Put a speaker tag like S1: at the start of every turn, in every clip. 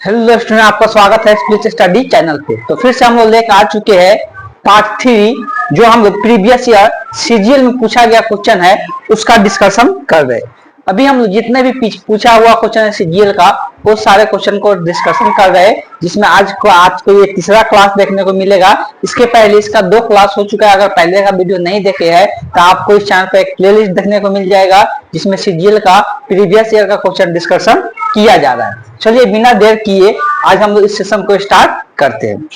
S1: Hello student, आपका स्वागत है स्पीच स्टडी चैनल पे। तो फिर से हम लोग लेकर आ चुके हैं पार्ट 3, जो हम लोग प्रीवियस ईयर सीजीएल में पूछा गया क्वेश्चन है उसका डिस्कशन कर रहे हैं। अभी हम लोग जितने भी पूछा हुआ क्वेश्चन है सीजीएल का वो सारे क्वेश्चन को डिस्कशन कर रहे हैं, जिसमें आज को ये तीसरा क्लास देखने को मिलेगा। इसके पहले इसका 2 क्लास हो चुका है। अगर पहले का वीडियो नहीं देखे हैं तो आपको इस चैनल पर एक प्लेलिस्ट देखने को मिल जाएगा जिसमें सीजीएल का प्रीवियस ईयर का क्वेश्चन डिस्कशन किया जा रहा है। चलिए बिना देर किए आज हम लोग इस सेशन को स्टार्ट करते हैं।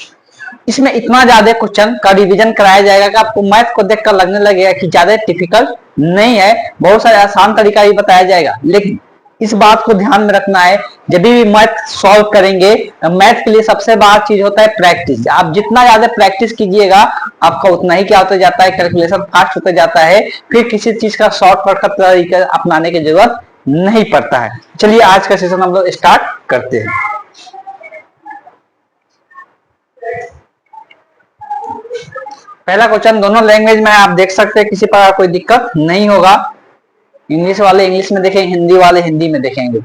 S1: इसमें इतना ज्यादा क्वेश्चन का रिवीजन कराया जाएगा कि आपको मैथ को देखकर लगने लगेगा कि ज्यादा डिफिकल्ट नहीं है, बहुत सारे आसान तरीका भी बताया जाएगा। लेकिन इस बात को ध्यान में रखना है, जब भी मैथ सॉल्व करेंगे मैथ के लिए सबसे बड़ा चीज होता है प्रैक्टिस। आप जितना ज्यादा प्रैक्टिस कीजिएगा आपका उतना ही क्या होता जाता है, कैलकुलेशन फास्ट होता जाता है। फिर किसी चीज का शॉर्टकट का तरीका अपनाने की जरूरत नहीं पड़ता है। चलिए आज का सेशन हम लोग स्टार्ट करते हैं। पहला क्वेश्चन दोनों लैंग्वेज में आप देख सकते हैं, किसी प्रकार कोई दिक्कत नहीं होगा। इंग्लिश वाले इंग्लिश में देखेंगे, हिंदी वाले हिंदी में देखेंगे।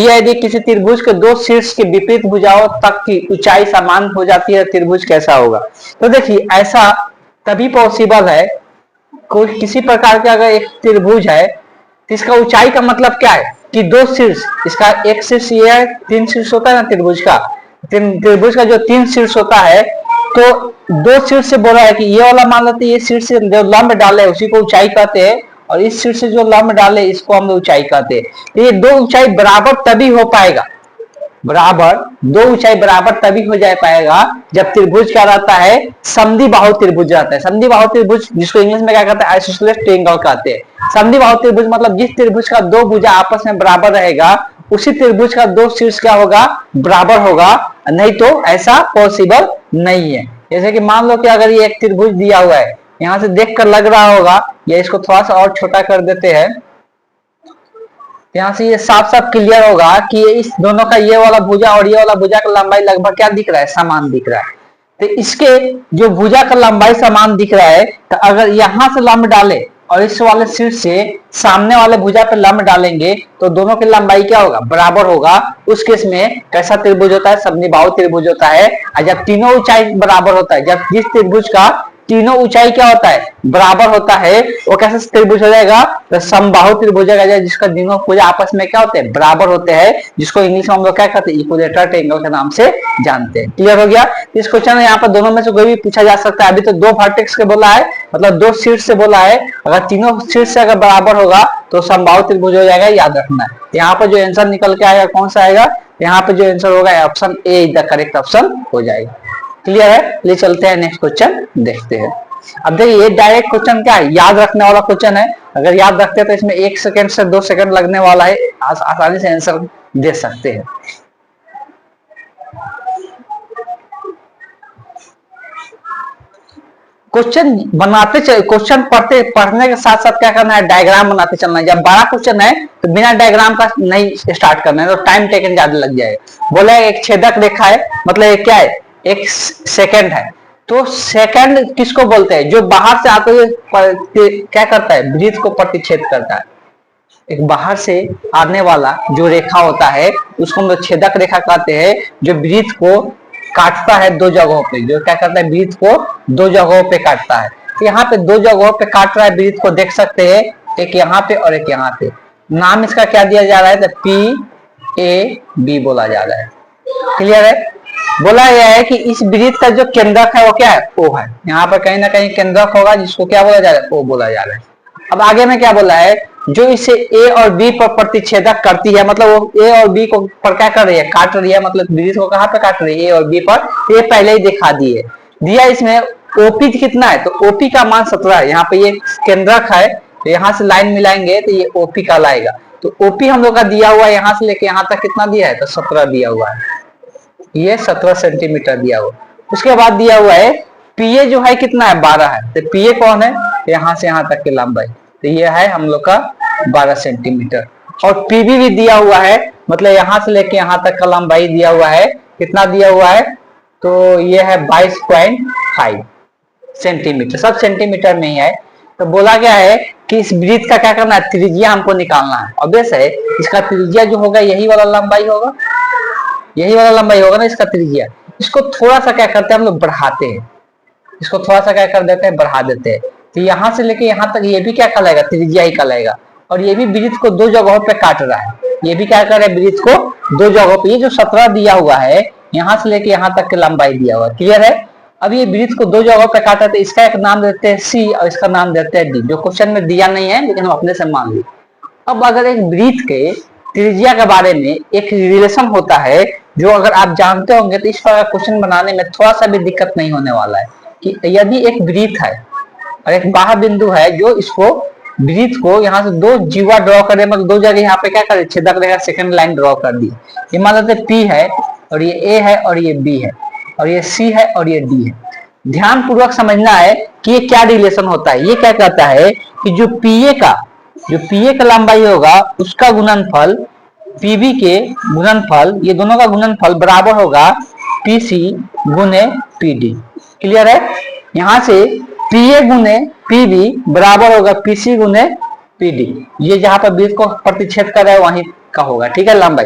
S1: यदि किसी त्रिभुज के दो शीर्ष के विपरीत भुजाओं तक की ऊंचाई समान हो जाती है, त्रिभुज कैसा होगा? तो देखिए ऐसा तभी पॉसिबल है, कोई किसी प्रकार का अगर एक त्रिभुज है तो इसका ऊंचाई का मतलब क्या है कि दो शीर्ष, इसका एक शीर्ष ये है, 3 शीर्ष होता है ना त्रिभुज का। त्रिभुज का जो 3 शीर्ष होता है तो दो शीर्ष से बोला है कि ये वाला मान लेते हैं, ये शीर्ष से जो लंब डाले उसी को ऊंचाई कहते हैं, और इस शीर्ष से जो लंब डाले इसको हम लोग ऊंचाई कहते हैं। तो ये दो ऊंचाई बराबर तभी हो पाएगा, दो ऊंचाई बराबर तभी हो जा पाएगा जब त्रिभुज क्या रहता है, समद्विबाहु त्रिभुज रहता है। समद्विबाहु त्रिभुज जिसको इंग्लिश में क्या कहते हैं, आइसोसेलेस ट्रायंगल कहते हैं। समद्विबाहु त्रिभुज मतलब जिस त्रिभुज का दो भुजा आपस में बराबर रहेगा उसी त्रिभुज का दो शीर्ष क्या होगा, बराबर होगा, नहीं तो ऐसा पॉसिबल नहीं है। जैसे कि मान लो कि अगर ये एक त्रिभुज दिया हुआ है, यहां से देखकर लग रहा होगा, या इसको थोड़ा सा और छोटा कर देते हैं, यहाँ से ये साफ साफ क्लियर होगा कि ये इस दोनों का ये वाला भुजा और ये वाला भुजा का लंबाई लगभग क्या दिख रहा है, समान दिख रहा है। तो इसके जो भुजा का लंबाई समान दिख रहा है, तो अगर यहां से लंब डाले और इस वाले शीर्ष से सामने वाले भुजा पे लंब डालेंगे तो दोनों की लंबाई क्या होगा, बराबर होगा। उस केस में कैसा त्रिभुज होता है, समद्विबाहु त्रिभुज होता है। और जब तीनों ऊंचाई बराबर होता है, जब जिस त्रिभुज का तीनों ऊंचाई क्या होता है, बराबर होता है, वो कैसे त्रिभुज हो जाएगा, तो समबाहु त्रिभुज हो जाएगा, जिसका तीनों भुजा आपस में क्या होते हैं, बराबर होते हैं, जिसको इंग्लिश में हम लोग क्या कहते हैं, इक्विलेटरल ट्रायंगल के नाम से जानते हैं। क्लियर हो गया? इस क्वेश्चन में यहाँ पर दोनों में से कोई भी पूछा जा सकता है। अभी तो दो वर्टेक्स के बोला है, मतलब दो शीर्ष से बोला है। अगर तीनों शीर्ष से अगर बराबर होगा तो समबाहु त्रिभुज हो जाएगा, याद रखना है। यहाँ पर जो आंसर निकल के आएगा कौन सा आएगा, यहाँ पे जो आंसर होगा option A is the correct option हो जाएगा। क्लियर है? ले चलते हैं नेक्स्ट क्वेश्चन देखते हैं। अब देखिए ये डायरेक्ट क्वेश्चन क्या है, याद रखने वाला क्वेश्चन है। अगर याद रखते हैं तो इसमें 1 सेकंड से 2 सेकंड लगने वाला है, आसानी से आंसर दे सकते हैं। क्वेश्चन बनाते चले, क्वेश्चन पढ़ने के साथ साथ क्या करना है, डायग्राम बनाते चलना है। जब बड़ा क्वेश्चन है तो बिना डायग्राम का नहीं स्टार्ट करना है, तो टाइम टेकन ज्यादा लग जाएगा। बोला एक छेदक रेखा है, मतलब ये क्या है, एक सेकंड है। तो सेकंड किसको बोलते हैं, जो बाहर से आते हुए क्या करता है, वृत्त को प्रतिच्छेद करता है। एक बाहर से आने वाला जो रेखा होता है उसको हम लोग छेदक रेखा कहते हैं, जो वृत्त को काटता है दो जगहों पे, जो क्या करता है, वृत्त को दो जगहों पे काटता है। तो यहाँ पे दो जगहों पे काट रहा है वृत्त को, देख सकते हैं, एक यहाँ पे और एक यहाँ पे। नाम इसका क्या दिया जा रहा है, तो PAB बोला जा रहा है। क्लियर है? बोला गया है कि इस वृत्त का जो केंद्रक है वो क्या है, O है। यहाँ पर कहीं ना कहीं केंद्रक होगा जिसको क्या बोला जा रहा है, O बोला जा रहा है। अब आगे में क्या बोला है, जो इसे A और B पर प्रतिच्छेदक करती है, मतलब वो A और B को पर क्या कर रही है, काट रही है, मतलब वृत्त को कहाँ पे काट रही है, A और B पर। ये पहले ही दिखा दिए दिया। इसमें OP कितना है, तो OP का मान 17 है। यहाँ पे ये केंद्रक है, तो यहाँ से लाइन मिलाएंगे तो ये OP का लाएगा। तो OP हम लोग का दिया हुआ है, यहाँ से लेके यहाँ तक कितना दिया है, तो 17 दिया हुआ है। ये 17 सेंटीमीटर दिया हुआ। उसके बाद दिया हुआ है PA जो है कितना है, 12 है। तो PA कौन है, यहाँ से यहाँ तक की लंबाई, तो ये है हम लोग का 12 सेंटीमीटर। और PB भी दिया हुआ है, मतलब यहाँ से लेके यहाँ तक का लंबाई दिया हुआ है, कितना दिया हुआ है, तो ये है 22.5 सेंटीमीटर, सब सेंटीमीटर में ही है। तो बोला गया है कि इस वृत्त का क्या करना है, त्रिज्या हमको निकालना है। ऑब्वियस है, इसका त्रिज्या जो होगा यही वाला लंबाई होगा। यही वाला लंबाई होगा ना इसका त्रिज्या। इसको थोड़ा सा क्या करते हैं हम लोग बढ़ाते हैं, इसको थोड़ा सा क्या कर देते हैं बढ़ा देते हैं। तो यहाँ से लेके यहाँ तक ये भी क्या कहलाएगा, त्रिज्या ही कहलाएगा। और ये भी वृत्त को दो जगहों पे काट रहा है, ये भी क्या कर रहा है वृत्त को दो जगहों पे। ये जो 17 दिया हुआ है यहाँ से लेके यहाँ तक की लंबाई दिया हुआ है, क्लियर है। अब ये वृत्त को दो जगहों पे काटा तो इसका एक नाम देते हैं सी और इसका नाम देते हैं डी, जो क्वेश्चन में दिया नहीं है लेकिन हम अपने से मान ली। अब अगर एक वृत्त के त्रिज्या के बारे में एक रिलेशन होता है जो अगर आप जानते होंगे तो इस प्रकार क्वेश्चन बनाने में थोड़ा सा भी दिक्कत नहीं होने वाला है। कि यदि एक वृत्त है और एक बाह्य बिंदु है जो इसको वृत्त को यहाँ से दो जीवा ड्रॉ करे, मतलब दो जगह यहाँ पे क्या करे छेदक रेखा सेकंड लाइन ड्रॉ कर दी। ये मान लेते P है और ये A है और ये B है और ये C है और ये D है। ध्यान पूर्वक समझना है कि ये क्या रिलेशन होता है। ये क्या कहता है कि जो PA का लंबाई होगा उसका गुणनफल PB के गुणनफल, ये दोनों का गुणनफल बराबर होगा PC गुने PD, क्लियर है। यहां से PA गुने PB बराबर होगा PC गुने PD, ये जहां पर वृत्त को प्रतिच्छेद कर रहा है वहीं का होगा, ठीक है लंबाई।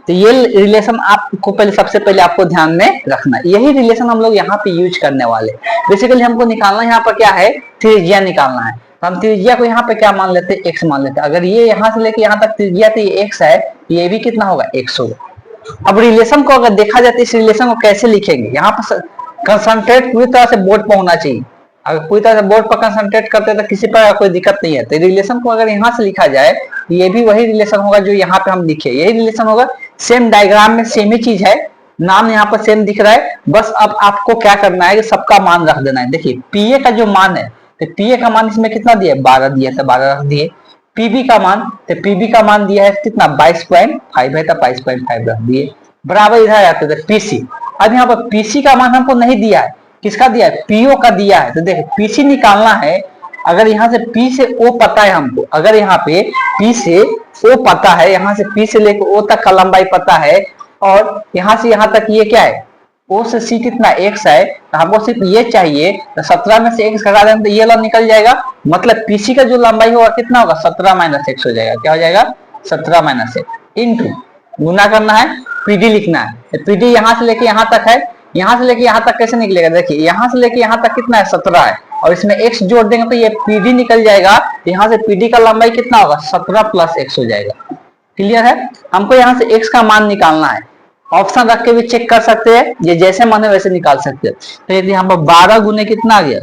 S1: तो ये रिलेशन आपको सबसे पहले आपको ध्यान में रखना, यही रिलेशन हम लोग यहाँ पे यूज करने वाले। बेसिकली हमको निकालना यहाँ पर क्या है, त्रिज्या निकालना है। तो हम त्रिज्या को यहाँ पे क्या मान लेते हैं, x मान लेते हैं। अगर ये यहाँ से लेके यहाँ तक त्रिज्या तो ये x है, ये भी कितना होगा, x होगा। अब रिलेशन को अगर देखा जाए तो इस रिलेशन को कैसे लिखेंगे, यहाँ पर कंसंट्रेट पूरी तरह से बोर्ड पर होना चाहिए। अगर पूरी तरह से बोर्ड पर कंसंट्रेट करते हैं तो किसी पर कोई दिक्कत नहीं है। तो रिलेशन को अगर यहाँ से लिखा जाए तो ये भी वही रिलेशन होगा जो यहाँ पे हम लिखे, यही रिलेशन होगा। सेम डायग्राम में सेम ही चीज है, नाम यहाँ पर सेम दिख रहा है, बस अब आपको क्या करना है कि सबका मान रख देना है। देखिए PA का जो मान है तो PA का मान इसमें कितना दिया है, 12 दिया था, 12 रख दिए। PB का मान, तो PB का मान दिया है कितना, 22.5 है, तो 22.5 रख दिए। बराबर इधर आते थे PC। अब यहाँ पर PC का मान हमको नहीं दिया है, किसका दिया है, PO का दिया है। तो देखिए PC निकालना है, अगर यहाँ से P से O पता है हमको, अगर यहाँ पे P से O पता है, यहाँ से P से लेकर O तक का लंबाई पता है और यहाँ से यहाँ तक ये क्या है, O से C कितना x है, तो हमको सिर्फ ये चाहिए। तो 17 में से x घटा देंगे तो ये वाला निकल जाएगा, मतलब PC का जो लंबाई होगा कितना होगा, 17 माइनस x हो जाएगा। क्या हो जाएगा, 17 माइनस x इंटू गुना करना है, PD लिखना है। PD यहाँ से लेके यहाँ तक है, यहाँ से लेके यहाँ तक कैसे निकलेगा, देखिए यहाँ से लेके यहाँ तक कितना है, 17 है, और इसमें x जोड़ देंगे तो ये PD निकल जाएगा। यहाँ से PD का लंबाई कितना होगा, 17 प्लस x हो जाएगा, क्लियर है। हमको यहाँ से x का मान निकालना है, ऑप्शन रख के भी चेक कर सकते हैं, ये जैसे मन है वैसे निकाल सकते हैं। तो यदि हम 12 गुने कितना आ गया,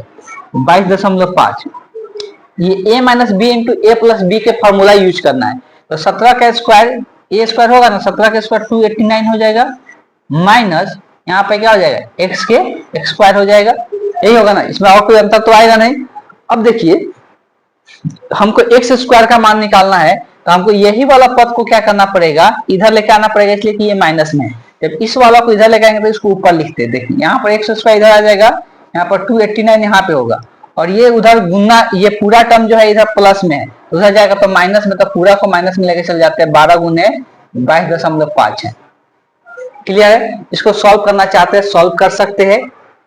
S1: 22.5, ये a minus B into A plus B के फॉर्मूला यूज करना है। तो 17 का स्क्वायर ए स्क्वायर होगा ना, 17 का स्क्वायर 289 हो जाएगा, माइनस यहाँ पे क्या हो जाएगा, x के स्क्वायर हो जाएगा, यही होगा ना, इसमें और कोई अंतर तो आएगा नहीं। अब देखिए हमको x स्क्वायर का मान निकालना है, तो हमको यही वाला पद को क्या करना पड़ेगा, इधर लेके आना पड़ेगा, इसलिए कि ये माइनस में है। जब इस वाला को इधर लेके आएंगे तो इसको ऊपर लिखते हैं। देखिए यहाँ पर x स्क्वायर इधर आ जाएगा, यहाँ पर 289 यहाँ पे होगा, और ये उधर गुना, ये पूरा टर्म जो है इधर प्लस में है, उधर जाएगा तो माइनस में, तो पूरा को माइनस में लेके चल जाते हैं। 12 गुने 22.5 है, क्लियर है। इसको सॉल्व करना चाहते हैं सॉल्व कर सकते हैं,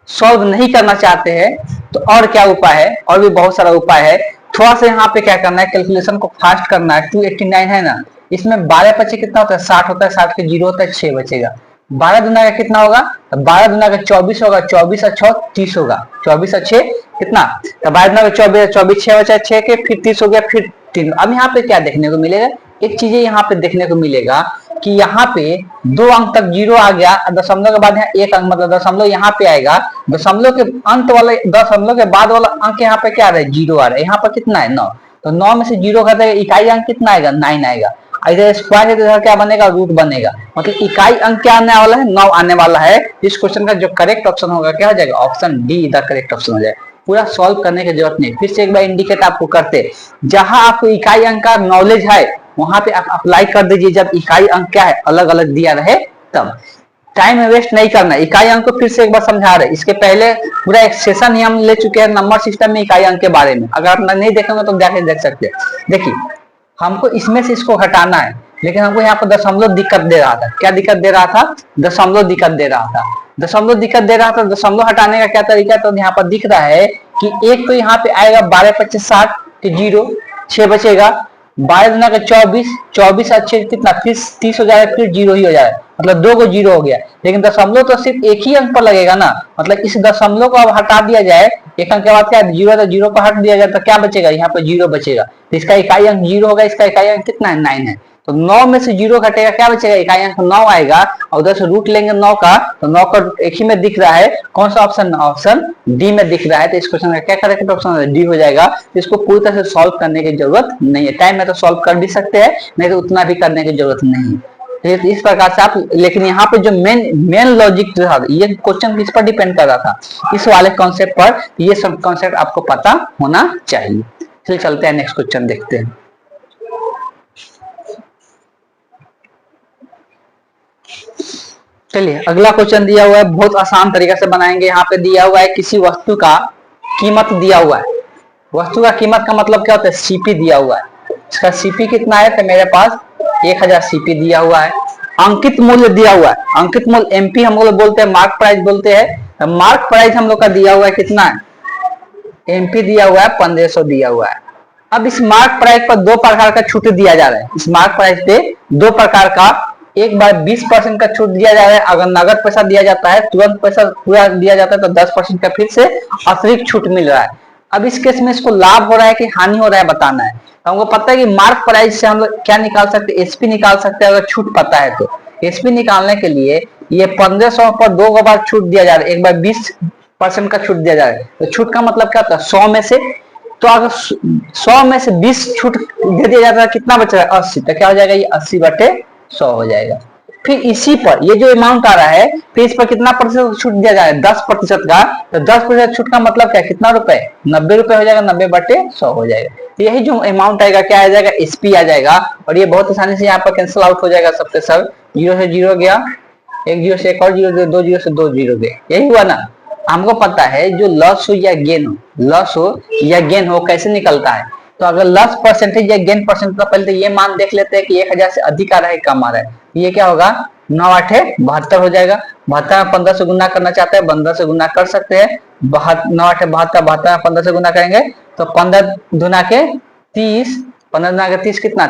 S1: सॉल्व नहीं करना चाहते हैं तो और क्या उपाय है, और भी बहुत सारा उपाय है। थोड़ा सा यहाँ पे क्या करना है, कैलकुलेशन को फास्ट करना है। 289 है ना, इसमें 12 बचे कितना होता है, 60 होता है, 60 के 0 होता है, 6 बचेगा। 12 दुना का कितना होगा, तो 12 दुना का 24 होगा, 24 और 6 30 होगा, 24 और 6 कितना, तो 12 दुना का 24, 24 6 बचा 6 के, फिर 30 हो गया, फिर 3। अब यहाँ पे क्या देखने को मिलेगा, एक चीज यहाँ पे देखने को मिलेगा कि यहाँ पे 2 अंक तक 0 आ गया, दशमलव के बाद यहाँ 1 अंक, मतलब दशमलव यहाँ पे आएगा, दशमलव के अंत वाले, दशमलव के बाद वाला अंक यहाँ पे क्या आ रहा है, 0 आ रहा है। यहाँ पर कितना है, 9, तो 9 में से 0 घटेगा, इकाई अंक कितना आएगा, 9 आएगा। इधर स्क्वायर है तो इधर क्या बनेगा, रूट बनेगा, मतलब इकाई अंक क्या आने वाला है, 9 आने वाला है। इस क्वेश्चन का जो करेक्ट ऑप्शन होगा क्या हो जाएगा, ऑप्शन डी इधर करेक्ट ऑप्शन हो जाएगा। पूरा सॉल्व करने की जरूरत नहीं, फिर से एक बार इंडिकेट आपको करते, जहां आपको इकाई अंक का नॉलेज है वहां पे आप अप्लाई कर दीजिए, जब इकाई अंक क्या है अलग अलग दिया रहे तब। टाइम वेस्ट नहीं करना। इकाई अंक को फिर से एक बार समझा रहे, इसके पहले पूरा एक सेशन ही हम ले चुके हैं नंबर सिस्टम में इकाई अंक के बारे में, अगर आप नहीं देखेंगे तो जाके देख सकते हैं। देखिए हमको इसमें से इसको हटाना है, लेकिन हमको यहाँ पर दशमलव दिक्कत दे रहा था। क्या दिक्कत दे रहा था, दशमलव दिक्कत दे रहा था, दशमलव दिक्कत दे रहा था। दशमलव हटाने का क्या तरीका, तो यहाँ पर दिख रहा है कि एक तो यहाँ पे आएगा 12 25 60 के 0, 6 बचेगा, 12 गुना का 24, 24 अच्छे कितना, फिर 30 हो जाएगा, फिर जीरो ही हो जाएगा, मतलब दो को जीरो हो गया। लेकिन दशमलव तो सिर्फ एक ही अंक पर लगेगा ना, मतलब इस दशमलव को अब हटा दिया जाए, एक अंक के बाद क्या जीरो, तो जीरो को हट दिया जाए तो क्या बचेगा, यहाँ पर जीरो बचेगा, तो इसका इकाई अंक जीरो होगा, इसका इकाई अंक कितना है 9 है। तो 9 में से जीरो घटेगा, क्या बचेगा, इकाई अंक 9 आएगा, और उधर से रूट लेंगे 9 का, तो 9 का एक ही में दिख रहा है, कौन सा ऑप्शन, ऑप्शन डी में दिख रहा है। तो इस क्वेश्चन का क्या करेक्ट ऑप्शन डी हो जाएगा। तो इसको पूरी तरह से सॉल्व करने की जरूरत नहीं है, टाइम में तो सॉल्व कर भी सकते हैं, नहीं तो उतना भी करने की जरूरत नहीं है। इस प्रकार से आप, लेकिन यहाँ पे जो मेन लॉजिक जो था, ये क्वेश्चन किस पर डिपेंड कर रहा था, इस वाले कॉन्सेप्ट पर, ये सब कॉन्सेप्ट आपको पता होना चाहिए। चलिए चलते हैं नेक्स्ट क्वेश्चन देखते हैं। चलिए अगला क्वेश्चन दिया हुआ है, बहुत आसान तरीके से बनाएंगे। यहाँ पे दिया हुआ है किसी वस्तु का कीमत दिया हुआ है, वस्तु का कीमत का मतलब क्या होता है, सीपी दिया हुआ है, इसका सीपी कितना है, तो मेरे पास 1000 सीपी दिया हुआ है। अंकित मूल्य दिया हुआ है, अंकित मूल्य एमपी हम लोग बोलते हैं, मार्क प्राइस बोलते हैं, मार्क प्राइस हम लोग का दिया हुआ है कितना है, एमपी दिया हुआ है 1500 दिया हुआ है। अब इस मार्क प्राइस पर दो प्रकार का छूट दिया जा रहा है, इस मार्क प्राइस पे दो प्रकार का, एक बार 20% का छूट दिया जा रहा है, अगर नगद पैसा दिया जाता है, तुरंत पैसा पूरा दिया जाता है, तो 10% का फिर से अतिरिक्त छूट मिल रहा है। अब इस केस में इसको लाभ हो रहा है कि हानि हो रहा है बताना है। तो हमको पता है कि मार्क प्राइस से हम लोग क्या निकाल सकते हैं, एसपी निकाल सकते हैं, अगर छूट पता है तो। एसपी निकालने के लिए ये 1500 पर दो बार छूट दिया जा रहा है, एक बार 20% का छूट दिया जा रहा है, तो छूट का मतलब क्या होता है, 100 में से, तो अगर 100 में से 20 छूट दे दिया जाता है, कितना बचेगा 80, तो क्या हो जाएगा, ये 80/100 हो जाएगा। फिर इसी पर ये जो अमाउंट आ रहा है, फिर इस पर कितना प्रतिशत छूट दिया जाए, 10% का, तो 10% छूट का मतलब क्या, कितना रुपए, 90 रुपए हो जाएगा, 90/100 हो जाएगा। तो यही जो अमाउंट आएगा क्या आ जाएगा, एसपी आ जाएगा, और ये बहुत आसानी से यहाँ पर कैंसिल आउट हो जाएगा सबके सब, जीरो से जीरो गया, एक जीरो से एक और जीरो, दो जीरो से दो जीरो गए, यही हुआ ना। हमको पता है जो लॉस हो या गेन हो, लॉस हो या गेन हो कैसे निकलता है, तो अगर लॉस परसेंटेज या गेन परसेंटेज, तो पहले तो ये मान देख लेते हैं कि 1000 से अधिक आ रहा है कम आ रहा है, ये क्या होगा, 9 8 72 हो जाएगा, 72 में 15 से गुना करना चाहते हैं, 15 से गुना कर सकते हैं, 9 8 72, 72 में 15 से गुना करेंगे तो 15 दुना के 30, 15 दुना के 30 कितना,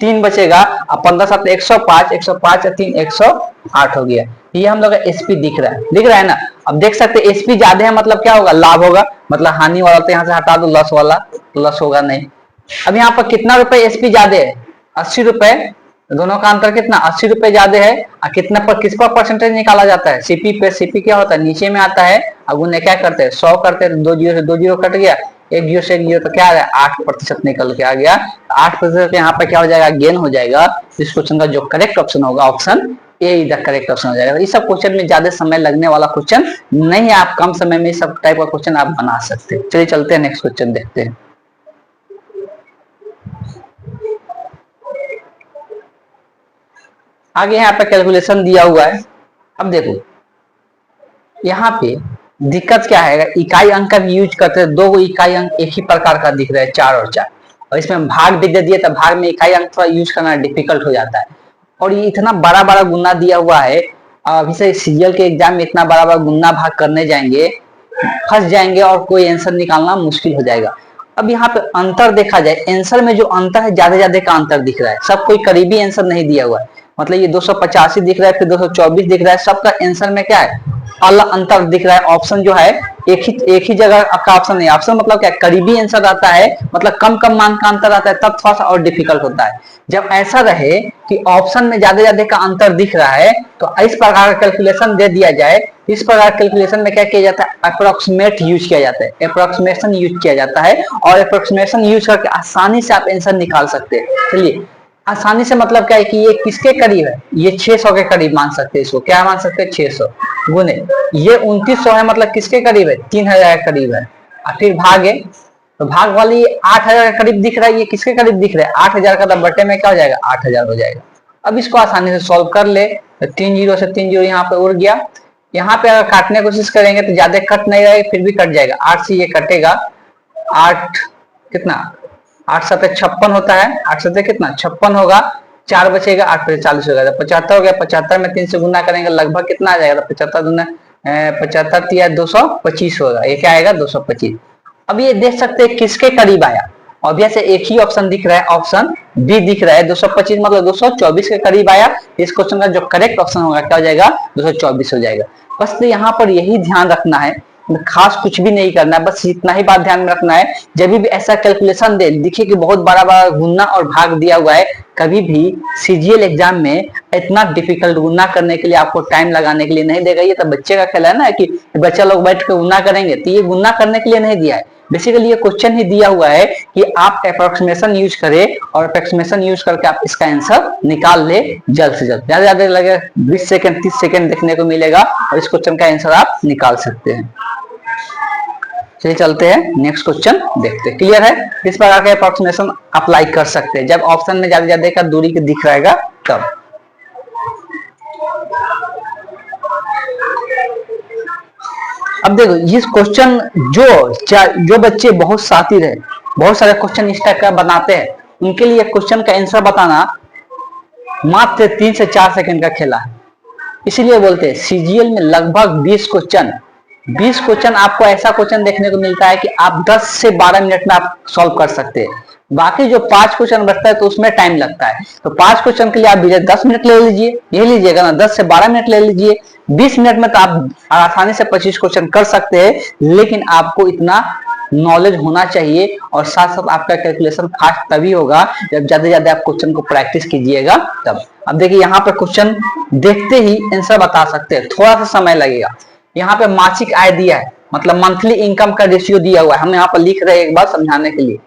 S1: 3 बचेगा, अब 15 7 105, 105 3 108 हो गया। ये हम लोग का एसपी दिख रहा है ना। अब देख सकते हैं एसपी ज्यादा है मतलब क्या होगा, लाभ होगा, मतलब हानि वाला तो यहाँ से हटा दो, लॉस वाला लॉस होगा नहीं। अब यहाँ पर कितना रुपए एसपी ज्यादा है, 80 रुपए, दोनों का अंतर कितना, 80 रुपए ज्यादा है। और कितना पर किस पर परसेंटेज निकाला जाता है, सीपी पे, सीपी क्या होता है नीचे में आता है, अब उन्हें क्या करते हैं 100 करते हैं, दो जीरो से दो जीरो कट गया, एक जीरो से एक जीरो, तो क्या आ रहा है 8% निकल के आ गया। 8% यहाँ पे क्या हो जाएगा, गेन हो जाएगा। इस क्वेश्चन का जो करेक्ट ऑप्शन होगा, option A is the correct option हो जाएगा। इस सब क्वेश्चन में ज्यादा समय लगने वाला क्वेश्चन नहीं है, आप कम समय में सब टाइप का क्वेश्चन आप बना सकते हैं। चलिए चलते हैं नेक्स्ट क्वेश्चन देखते हैं। आगे यहाँ पे कैलकुलेशन दिया हुआ है। अब देखो यहाँ पे दिक्कत क्या है, इकाई अंक का भी यूज करते हैं, दो इकाई अंक एक ही प्रकार का दिख रहा है 4 और 4, और इसमें भाग भी दे दिया, तो भाग में इकाई अंक थोड़ा यूज करना डिफिकल्ट हो जाता है। और ये इतना बड़ा बड़ा गुना दिया हुआ है, अभी से सीजीएल के एग्जाम में इतना बड़ा बड़ा गुना भाग करने जाएंगे, फंस जाएंगे और कोई आंसर निकालना मुश्किल हो जाएगा। अब यहाँ पे अंतर देखा जाए, आंसर में जो अंतर है ज्यादा ज्यादा का अंतर दिख रहा है, सब कोई करीबी आंसर नहीं दिया हुआ है, मतलब ये 285 दिख रहा है, फिर 224 दिख रहा है, सबका आंसर में क्या है अलग अंतर दिख रहा है। ऑप्शन जो है एक ही जगह का ऑप्शन नहीं, ऑप्शन मतलब क्या करीबी आंसर आता है, मतलब कम कम मान का अंतर आता है, तब थोड़ा सा और डिफिकल्ट होता है। जब ऐसा रहे कि ऑप्शन में ज्यादा ज्यादा का अंतर दिख रहा है, तो इस प्रकार का कैलकुलेशन दे दिया जाए। इस प्रकार कैलकुलेशन में क्या किया जाता है, अप्रोक्सीमेट यूज किया जाता है, अप्रोक्सीमेशन यूज किया जाता है, और अप्रोक्सीमेशन यूज करके आसानी से आप आंसर निकाल सकते हैं। चलिए आसानी से मतलब क्या है कि ये किसके करीब है, ये 600 के करीब मान सकते हैं, इसको क्या मान सकते हैं 600 गुने ये 2900 है, मतलब किसके करीब है 3000 के करीब है। और फिर भाग है, तो भाग वाली 8000 के करीब दिख रहा है, ये किसके करीब दिख रहा है 8000 का, तो बटे में क्या हो जाएगा 8000 हो जाएगा। अब इसको आसानी से सॉल्व कर ले, तो 3 जीरो से 3 जीरो यहाँ पे उड़ गया, यहाँ पे अगर काटने की कोशिश करेंगे तो ज्यादा कट नहीं रहेगा, फिर भी कट जाएगा, 8 से ये कटेगा, 8 कितना 8 7 56 होता है, 8 7 कितना 56 होगा, 4 बचेगा, 8 पे 40 होगा, तो 75 हो गया, 75 में 3 से गुना करेंगे लगभग कितना आ जाएगा, तो 75 दुना 75 या 225 होगा, ये क्या आएगा 225। अब ये देख सकते हैं किसके करीब आया, ऑब्वियस है एक ही ऑप्शन दिख रहा है, ऑप्शन बी दिख रहा है। 225 मतलब 224 के करीब आया। इस क्वेश्चन का जो करेक्ट ऑप्शन होगा क्या हो जाएगा, 224 हो जाएगा। बस तो यहाँ पर यही ध्यान रखना है, खास कुछ भी नहीं करना है, बस इतना ही बात ध्यान में रखना है। जब भी ऐसा कैलकुलेशन दे, दिखे कि बहुत बड़ा बड़ा गुना और भाग दिया हुआ है, कभी भी सीजीएल एग्जाम में इतना डिफिकल्ट गुना करने के लिए आपको टाइम लगाने के लिए नहीं देगा। ये तो बच्चे का खेल है ना, कि बच्चा लोग बैठ कर गुना करेंगे, तो ये गुना करने के लिए नहीं दिया है। बेसिकली ये क्वेश्चन ही दिया हुआ है कि आप अप्रोक्सीमेशन यूज करें, और अप्रोक्सीमेशन यूज करके आप इसका आंसर निकाल ले जल्द से जल्द। ज्यादा ज्यादा लगे 20 सेकंड 30 सेकंड देखने को मिलेगा और इस क्वेश्चन का आंसर आप निकाल सकते हैं। चलिए चलते हैं नेक्स्ट क्वेश्चन देखते हैं। क्लियर है? इस प्रकार के अप्रोक्सीमेशन अप्लाई कर सकते हैं जब ऑप्शन में ज्यादा ज्यादा का दूरी के दिख रहेगा तब। अब देखो इस क्वेश्चन जो बच्चे बहुत शातिर है, बहुत सारे क्वेश्चन इस टाइप का बनाते हैं, उनके लिए क्वेश्चन का आंसर बताना मात्र 3 से 4 सेकंड का खेला है। इसीलिए बोलते हैं सीजीएल में लगभग 20 क्वेश्चन आपको ऐसा क्वेश्चन देखने को मिलता है कि आप 10 से 12 मिनट में आप सॉल्व कर सकते हैं। बाकी जो 5 क्वेश्चन बचता है तो उसमें टाइम लगता है। तो 5 क्वेश्चन के लिए आप 10 मिनट ले लीजिए, ये लीजिएगा ना, 10 से 12 मिनट ले लीजिए। 20 मिनट में तो आप आसानी से 25 क्वेश्चन कर सकते हैं, लेकिन आपको इतना नॉलेज होना चाहिए और साथ साथ आपका कैलकुलेशन फास्ट तभी होगा जब ज्यादा ज्यादा आप क्वेश्चन को प्रैक्टिस कीजिएगा तब। अब देखिए यहाँ पर क्वेश्चन देखते ही आंसर बता सकते हैं, थोड़ा सा समय लगेगा। यहाँ पे मासिक आय दिया है, मतलब मंथली इनकम का रेशियो दिया हुआ है, हम यहाँ पर लिख रहे हैं एक बार समझाने के लिए।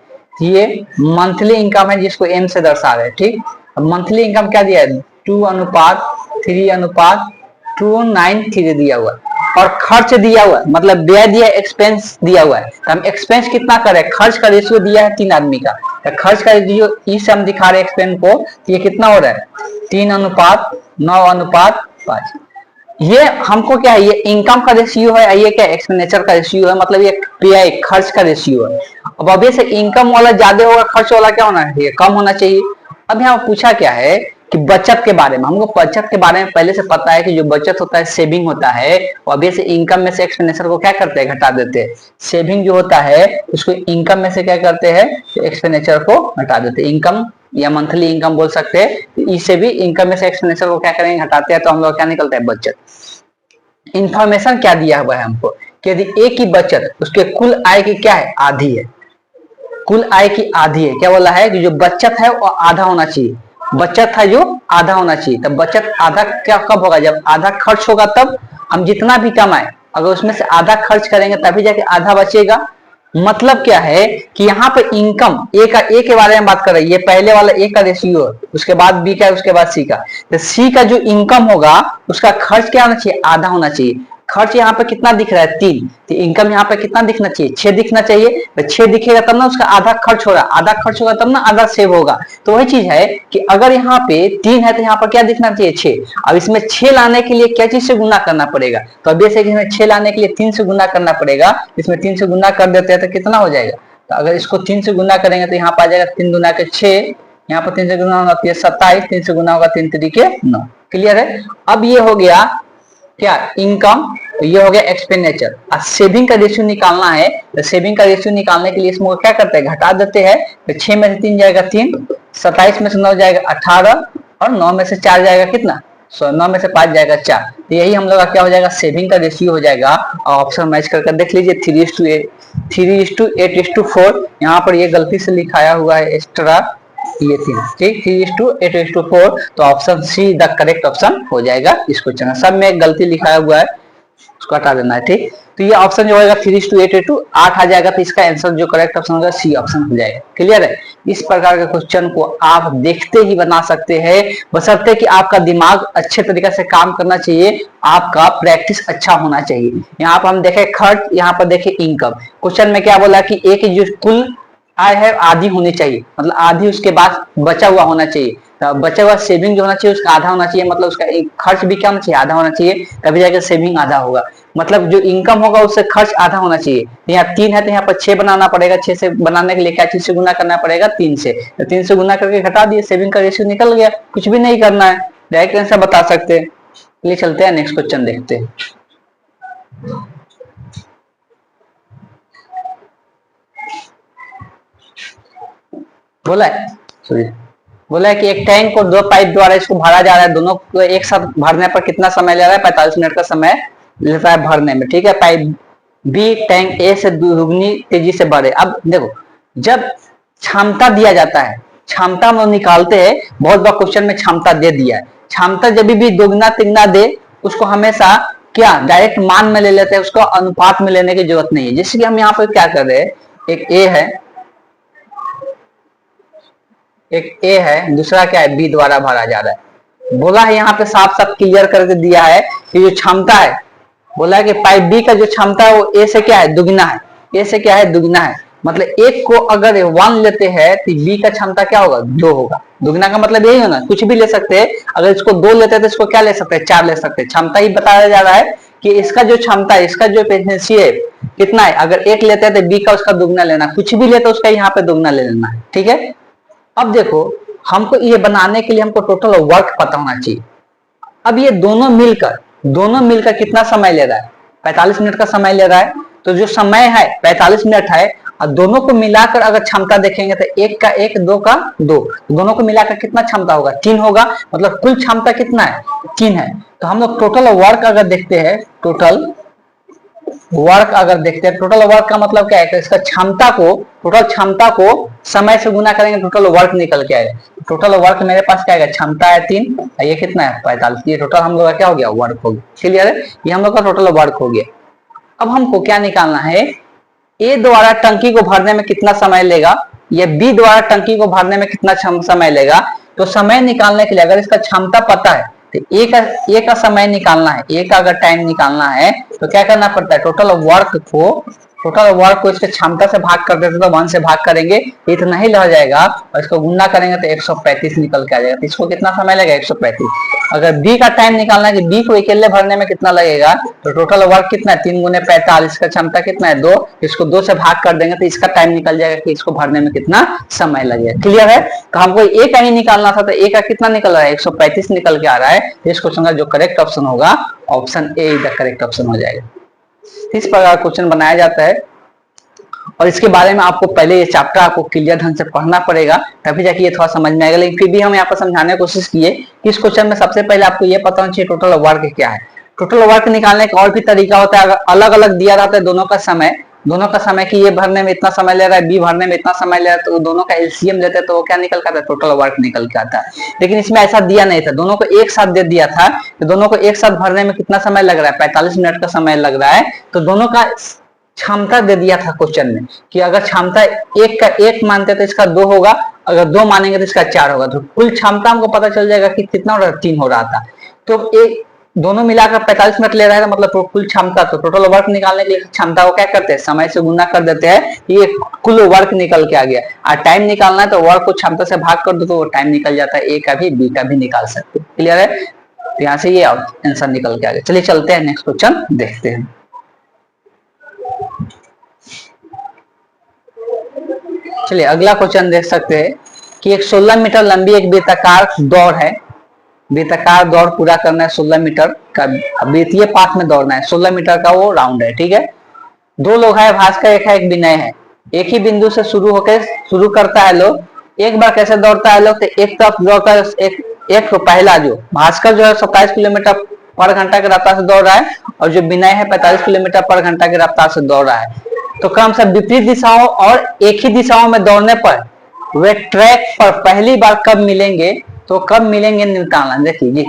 S1: ये मंथली इनकम है जिसको एम से दर्शा रहे हैं, ठीक। अब मंथली इनकम क्या दिया है, 2:3:293 दिया हुआ है, और खर्च दिया हुआ है, मतलब व्यय दिया है, एक्सपेंस दिया हुआ है। तो हम एक्सपेंस कितना करें, खर्च का रेशियो दिया है 3 आदमी का, तो खर्च का रेशियो इस हम दिखा रहे हैं एक्सपेंस को, तो ये कितना हो रहा है 3:9:5। ये हमको क्या है, ये इनकम का रेशियो है, ये क्या एक्सपेंडिचर का रेशियो है, मतलब ये व्यय खर्च का रेशियो है। अब ऑब्वियस इनकम वाला ज्यादा होगा, खर्च वाला क्या होना है, कम होना चाहिए। अब यहाँ पूछा क्या है कि बचत के बारे में, हमको बचत के बारे में पहले से पता है कि जो बचत होता है सेविंग होता है, ऑब्वियस इनकम में से एक्सपेंडिचर को क्या करते हैं, घटा देते हैं। सेविंग जो होता है उसको इनकम में से क्या करते हैं, एक्सपेंडिचर को घटा देते हैं। इनकम या मंथली इनकम बोल सकते हैं, इससे भी इनकम में से एक्सपेंडिचर को क्या करेंगे, घटाते हैं, तो हम लोग क्या निकलता है, बचत। इंफॉर्मेशन क्या दिया हुआ है हमको कि यदि एक की बचत उसके कुल आय की क्या है, आधी है, कुल आय की आधी है। क्या बोला है कि जो बचत है वो आधा होना चाहिए, बचत है जो आधा होना चाहिए। तब बचत आधा क्या कब होगा, जब आधा खर्च होगा, तब हम जितना भी कमाए अगर उसमें से आधा खर्च करेंगे तभी जाके आधा बचेगा। मतलब क्या है कि यहाँ पे इनकम ए के बारे में बात कर रही है, ये पहले वाला ए का रेशियो, उसके बाद बी का, उसके बाद सी का। तो सी का जो इनकम होगा उसका खर्च क्या होना चाहिए, आधा होना चाहिए। खर्च यहाँ पे कितना दिख रहा है, 3, तो इनकम यहाँ पे कितना दिखना चाहिए, 6 दिखना चाहिए। तो 6 दिखेगा तब ना उसका आधा खर्च हो रहा है, आधा खर्च होगा तब ना आधा सेव होगा। तो वही चीज है कि अगर यहाँ पे 3 है तो यहाँ पर क्या दिखना चाहिए, 6। अब इसमें 6 लाने के लिए क्या चीज से गुना करना पड़ेगा, तो अब जैसे इसमें 6 लाने के लिए 3 से गुना करना पड़ेगा। इसमें 3 से गुना कर देते हैं तो कितना हो जाएगा, तो अगर इसको 3 से गुना करेंगे तो यहाँ पर आ जाएगा 3 दूना के 6, यहाँ पर 3 से गुना होगा 27, 3 से गुना होगा 3 3 9। क्लियर है? अब ये हो गया क्या, इनकम, तो ये हो गया एक्सपेंडिचर। अब सेविंग का रेशियो निकालना है, तो सेविंग का रेशियो निकालने के लिए इसमें क्या करते हैं, घटा देते हैं। तो 6 में से 3 जाएगा 3, 27 में से 9 जाएगा 18, और 9 में से 4 जाएगा कितना, 9 में से 5 जाएगा 4। तो यही हम लोग का क्या हो जाएगा, सेविंग का रेशियो हो जाएगा। और ऑप्शन मैच करके देख लीजिए, 3:8:4। यहाँ पर ये गलती से लिखाया हुआ है एक्स्ट्रा, ये 3, ठीक, 3:8:4। तो option see the correct option हो जाएगा इस क्वेश्चन में। सब में एक गलती लिखाया हुआ है, उसको हटा देना है, ठीक। तो ये ऑप्शन जो होगा 3:8:8 8 आ जाएगा, तो इसका आंसर जो करेक्ट ऑप्शन होगा सी ऑप्शन हो जाएगा। क्लियर है? इस प्रकार के क्वेश्चन को आप देखते ही बना सकते हैं, बशर्ते कि आपका दिमाग अच्छे तरीके से काम करना चाहिए, आपका प्रैक्टिस अच्छा होना चाहिए। यहाँ पर हम देखें खर्च, यहाँ पर देखें इनकम। क्वेश्चन में क्या बोला कि एक जो कुल आय है आधी होनी चाहिए, मतलब आधी उसके बाद बचा हुआ होना चाहिए। तो बचा हुआ सेविंग जो होना चाहिए उसका आधा होना चाहिए, मतलब उसका एक खर्च भी क्या होना चाहिए, आधा होना चाहिए, तभी जाकर सेविंग आधा होगा। मतलब जो इनकम होगा उससे खर्च आधा होना चाहिए। यहाँ 3 है तो यहाँ पर 6 बनाना पड़ेगा, 6 से बनाने के लिए क्या चीज से गुना करना पड़ेगा, 3 से। तो 3 से गुना करके घटा दिए, सेविंग का रेशियो निकल गया, कुछ भी नहीं करना है, डायरेक्ट आंसर बता सकते हैं। चलिए चलते हैं नेक्स्ट क्वेश्चन देखते हैं। बोला है सॉरी, बोला है कि एक टैंक और दो पाइप द्वारा इसको भरा जा रहा है, दोनों को एक साथ भरने पर कितना समय ले रहा है? 45 मिनट का समय लेता है भरने में, ठीक है। पाइप बी टैंक ए से दुगनी तेजी से बढ़े। अब देखो, जब क्षमता दिया जाता है, क्षमता हम निकालते हैं, बहुत बार क्वेश्चन में क्षमता दे दिया है, क्षमता जब भी दोगुना तिगुना दे उसको हमेशा क्या डायरेक्ट मान में ले लेते हैं, उसको अनुपात में लेने की जरूरत नहीं है। जैसे कि हम यहाँ पर क्या कर रहे हैं, एक ए है, एक ए है, दूसरा क्या है, बी द्वारा भरा जा रहा है। बोला है यहाँ पे साफ साफ क्लियर करके दिया है कि जो क्षमता है, बोला है कि पाइप बी का जो क्षमता है वो ए से क्या है, दुगना है, ए से क्या है, दुगना है। मतलब एक को अगर 1 लेते हैं तो बी का क्षमता क्या होगा, 2 होगा। दुगना का मतलब यही होना, कुछ भी ले सकते हैं, अगर इसको 2 लेते हैं तो इसको क्या ले सकते हैं, 4 ले सकते हैं। क्षमता ही बताया जा रहा है कि इसका जो क्षमता है, इसका जो एफिशिएंसी है कितना है, अगर 1 लेते हैं तो बी का उसका दुगना लेना, कुछ भी लेते उसका यहाँ पे दुगना ले लेना है, ठीक है। अब देखो, हमको ये बनाने के लिए हमको टोटल वर्क पता होना चाहिए। अब ये दोनों मिलकर कितना समय ले रहा है, 45 मिनट का समय ले रहा है। तो जो समय है 45 मिनट है, और दोनों को मिलाकर अगर क्षमता देखेंगे तो एक का एक, दो का दो, दोनों को मिलाकर कितना क्षमता होगा, 3 होगा। मतलब कुल क्षमता कितना है, 3 है। तो हम लोग टोटल वर्क अगर देखते हैं, टोटल वर्क अगर देखते हैं, टोटल वर्क का मतलब क्या है, इसका क्षमता को, टोटल क्षमता को समय से गुना करेंगे, टोटल वर्क निकल के आएगा। टोटल वर्क मेरे पास क्या है, क्षमता है 3, ये कितना है, 45। ये टोटल हम लोग का क्या हो गया, वर्क हो गया। क्लियर है, ये हम लोग का टोटल वर्क हो गया। अब हमको क्या निकालना है, ए द्वारा टंकी को भरने में कितना समय लेगा, या बी द्वारा टंकी को भरने में कितना समय लेगा। तो समय निकालने के लिए अगर इसका क्षमता पता है तो ए का समय निकालना है, ए का अगर टाइम निकालना है तो क्या करना पड़ता है, टोटल वर्क को इसके क्षमता से भाग कर देते तो 1 से भाग करेंगे, इतना ही रह जाएगा, और इसको गुना करेंगे तो 135 निकल के आ जाएगा। तो इसको कितना समय लगेगा, 135। अगर बी का टाइम निकालना है कि बी को अकेले भरने में कितना लगेगा, तो टोटल वर्क कितना है, 3 गुने 45, का क्षमता कितना है, 2, इसको 2 से भाग कर देंगे तो इसका टाइम निकल जाएगा कि इसको भरने में कितना समय लगेगा। क्लियर है। तो हमको ए का ही निकालना था, तो ए का कितना निकल रहा है, 135 निकल के आ रहा है। इस क्वेश्चन का जो करेक्ट ऑप्शन होगा, option A is the correct option हो जाएगा। इस प्रकार क्वेश्चन बनाया जाता है, और इसके बारे में आपको पहले ये चैप्टर आपको क्लियर ढंग से पढ़ना पड़ेगा, तभी जाके ये थोड़ा समझ में आएगा। लेकिन फिर भी हम यहाँ पर समझाने की कोशिश किए कि इस क्वेश्चन में सबसे पहले आपको ये पता होना चाहिए टोटल वर्क क्या है। टोटल वर्क निकालने का और भी तरीका होता है, अगर अलग अलग दिया रहता है दोनों का समय कि ये भरने में इतना समय ले रहा है, बी भरने में इतना समय ले रहा है, तो दोनों का एलसीएम लेते हैं तो वो क्या निकल के आता है, टोटल वर्क निकल के आता है। लेकिन इसमें ऐसा दिया नहीं था, दोनों को एक साथ दे दिया था कि दोनों को एक साथ भरने में कितना समय लग रहा है, 45 मिनट का समय लग रहा है। तो दोनों का क्षमता दे दिया था क्वेश्चन में कि अगर क्षमता एक का 1 मानते तो इसका 2 होगा, अगर 2 मानेंगे तो इसका 4 होगा। तो कुल क्षमता हमको पता चल जाएगा कि कितना हो रहा है, 3 हो रहा था। तो एक दोनों मिलाकर 45 मिनट ले रहा है, मतलब कुल क्षमता। तो टोटल वर्क निकालने के लिए क्षमता को क्या करते हैं, समय से गुना कर देते हैं, ये कुल वर्क निकल के आ गया। और टाइम निकालना है तो वर्क को क्षमता से भाग कर दो तो वो टाइम निकल जाता है, ए का भी बी का भी निकाल सकते हो। क्लियर है। तो यहाँ से ये आंसर निकल के आ गया। चलिए चलते हैं नेक्स्ट क्वेश्चन देखते हैं। चलिए अगला क्वेश्चन देख सकते हैं कि एक 16 मीटर लंबी एक वृत्ताकार दौड़ है, वृत्ताकार दौड़ पूरा करना है 16 मीटर का, वृत्तीय पाथ में दौड़ना है, 16 मीटर का वो राउंड है, ठीक है। 2 लोग है, भास्कर एक है, एक विनय है। एक ही बिंदु से शुरू करता है लोग, एक बार कैसे दौड़ता है लोग, तो एक तरफ दौड़ता है, एक पहला जो भास्कर जो है 27 किलोमीटर पर घंटा की रफ्तार से दौड़ रहा है, और जो विनय है 45 किलोमीटर पर घंटा की रफ्तार से दौड़ रहा है। तो क्रमशः विपरीत दिशाओं और एक ही दिशाओं में दौड़ने पर वे ट्रैक पर पहली बार कब मिलेंगे, तो कब मिलेंगे निकालना। देखिए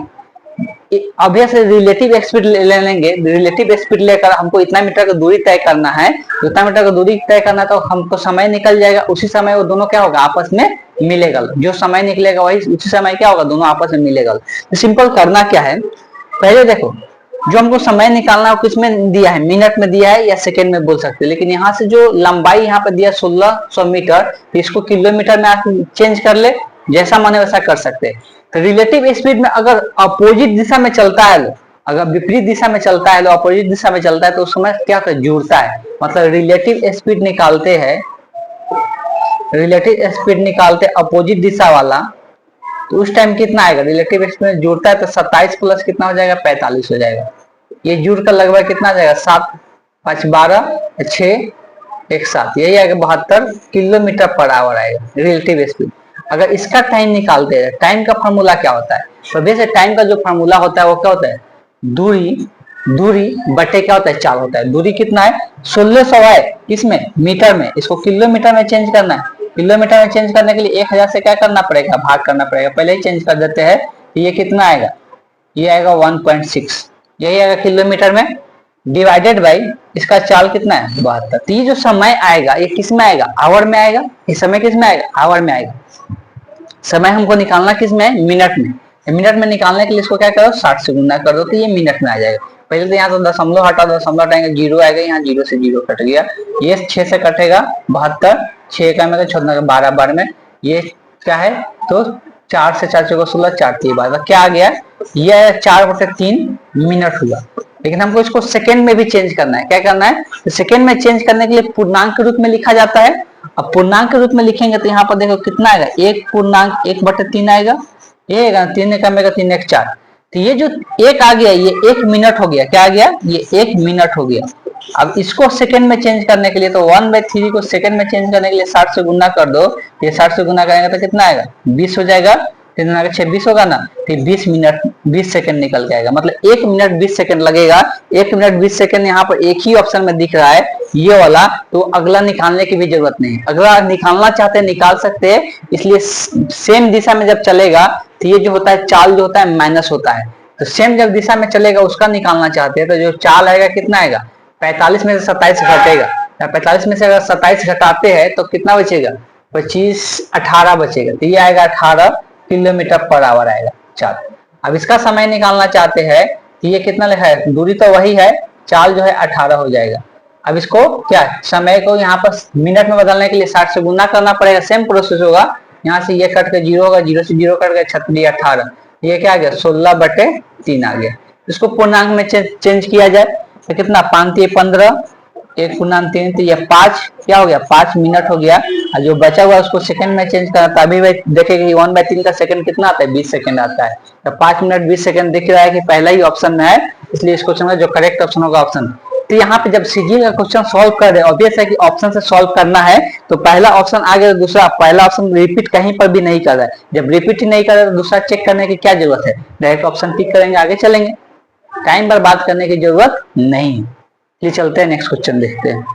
S1: अभी से रिलेटिव स्पीड ले लेंगे, रिलेटिव स्पीड लेकर हमको इतना मीटर की दूरी तय करना है, उतना मीटर की दूरी तय करना है तो हमको समय निकल जाएगा, उसी समय वो दोनों क्या होगा, आपस में मिलेगा। जो समय निकलेगा वही उसी समय क्या होगा, दोनों आपस में मिलेगा। तो सिंपल करना क्या है, पहले देखो जो हमको समय निकालना है किसमें दिया है, मिनट में दिया है या सेकेंड में बोल सकते हैं। लेकिन यहाँ से जो लंबाई यहाँ पे दिया 1600 मीटर, तो इसको किलोमीटर में आप चेंज कर ले, जैसा माने वैसा कर सकते हैं। तो रिलेटिव स्पीड में अगर अपोजिट दिशा में चलता है, अगर विपरीत दिशा में चलता है, अपोजिट दिशा में चलता है, तो उस समय क्या जुड़ता है, मतलब रिलेटिव स्पीड निकालते हैं, रिलेटिव स्पीड निकालते अपोजिट दिशा वाला, तो उस टाइम कितना आएगा, रिलेटिव स्पीड जुड़ता है तो 27 प्लस कितना हो जाएगा, 45 हो जाएगा। ये जुड़ कर लगभग कितना आ जाएगा, 7 5 12 6 एक साथ, यही आएगा 72 किलोमीटर पर आवर आएगा रिलेटिव स्पीड। अगर इसका टाइम निकालते हैं, टाइम का फॉर्मूला क्या होता है? तो वैसे टाइम का जो फॉर्मूला होता है वो क्या होता है? दूरी, दूरी बटे क्या होता है? चाल होता है। दूरी कितना है? 1600 है, किसमें? मीटर में। इसको किलोमीटर में चेंज करना है। किलोमीटर में चेंज करने के लिए 1000 से क्या करना पड़ेगा? भाग करना पड़ेगा। पहले ही चेंज कर देते हैं। ये कितना आएगा? ये आएगा 1.6, यही आएगा किलोमीटर में, डिवाइडेड बाई इसका चाल कितना है? 72। तो ये जो समय आएगा ये किस में आएगा? आवर में आएगा। ये समय किस में आएगा? आवर में आएगा। समय हमको निकालना किस में है? मिनट में। मिनट में निकालने के लिए इसको क्या करो? 60 से गुना कर दो तो ये मिनट में आ जाएगा। पहले तो यहाँ तो दशमलव हटा, दशमलव हटाएंगे, जीरो आएगा, यहाँ जीरो से जीरो कट गया, ये 6 से कटेगा 72, 6 का मतलब 14 12 बार में, ये क्या है? तो 4 से 4 चौको 16, 4 3 12 क्या आ गया? ये 4/3 मिनट हुआ। लेकिन हमको इसको सेकंड में भी चेंज करना है। क्या करना है? तो सेकंड में चेंज करने के लिए पूर्णांक के रूप में लिखा जाता है। अब पूर्णांक के रूप में लिखेंगे तो यहाँ पर देखो कितना आएगा? 1/1/3 आएगा। ये आएगा 3 का मेगा 3 1 4। तो ये जो एक आ गया ये 1 मिनट हो गया। क्या आ गया? ये 1 मिनट हो गया। अब इसको सेकंड में चेंज करने के लिए तो 1/3 को सेकंड में चेंज करने के लिए 60 से गुना कर दो। ये 60 से गुना करेंगे तो कितना आएगा? 20 हो जाएगा। 26 होगा ना, फिर 20 मिनट 20 सेकंड निकल के आएगा। मतलब 1 मिनट 20 सेकंड लगेगा। 1 मिनट 20 सेकंड यहाँ पर एक ही ऑप्शन में दिख रहा है, ये वाला। तो अगला निकालने की भी जरूरत नहीं। अगला निकालना चाहते हैं निकाल सकते हैं। इसलिए सेम दिशा में जब चलेगा तो ये जो होता है चाल जो होता है माइनस होता है। तो सेम जब दिशा में चलेगा उसका निकालना चाहते हैं तो जो चाल आएगा कितना आएगा? 45 में से 27 घटेगा। 45 में से अगर 27 घटाते हैं तो कितना बचेगा? 25 18 बचेगा। तो ये आएगा 18 किलोमीटर पर आवर आएगा चाल। अब इसका समय निकालना चाहते हैं तो ये कितना लिखा है? दूरी तो वही है, चाल जो है 18 हो जाएगा। अब इसको क्या समय को यहाँ पर मिनट में बदलने के लिए 60 से गुना करना पड़ेगा। सेम प्रोसेस होगा। यहाँ से ये कट के जीरो होगा, जीरो से जीरो कट गया, 36 18, ये क्या आ गया? 16/3 आ गया। इसको पूर्णांक में चेंज किया जाए तो कितना? 5 3 15, 1 × 3 तो ये 5 क्या हो गया? 5 मिनट हो गया। और जो बचा हुआ उसको सेकंड में चेंज करना, तभी देखेंगे 1/3 का सेकंड कितना आता है? 20 सेकंड आता है। तो 5 मिनट 20 सेकंड दिख रहा है कि पहला ही ऑप्शन में है, इसलिए इस क्वेश्चन में जो करेक्ट ऑप्शन होगा ऑप्शन। तो यहाँ पे जब सीजीएल का क्वेश्चन सॉल्व कर रहे, ऑब्वियस है कि ऑप्शन से सॉल्व करना है। तो पहला ऑप्शन आ गया, दूसरा पहला ऑप्शन रिपीट कहीं पर भी नहीं कर रहा है। जब रिपीट ही नहीं कर रहा है तो दूसरा चेक करने की क्या जरूरत है? डायरेक्ट ऑप्शन टिक करेंगे, आगे चलेंगे, टाइम बर्बाद करने की जरूरत नहीं। चलिए चलते हैं, नेक्स्ट क्वेश्चन देखते हैं।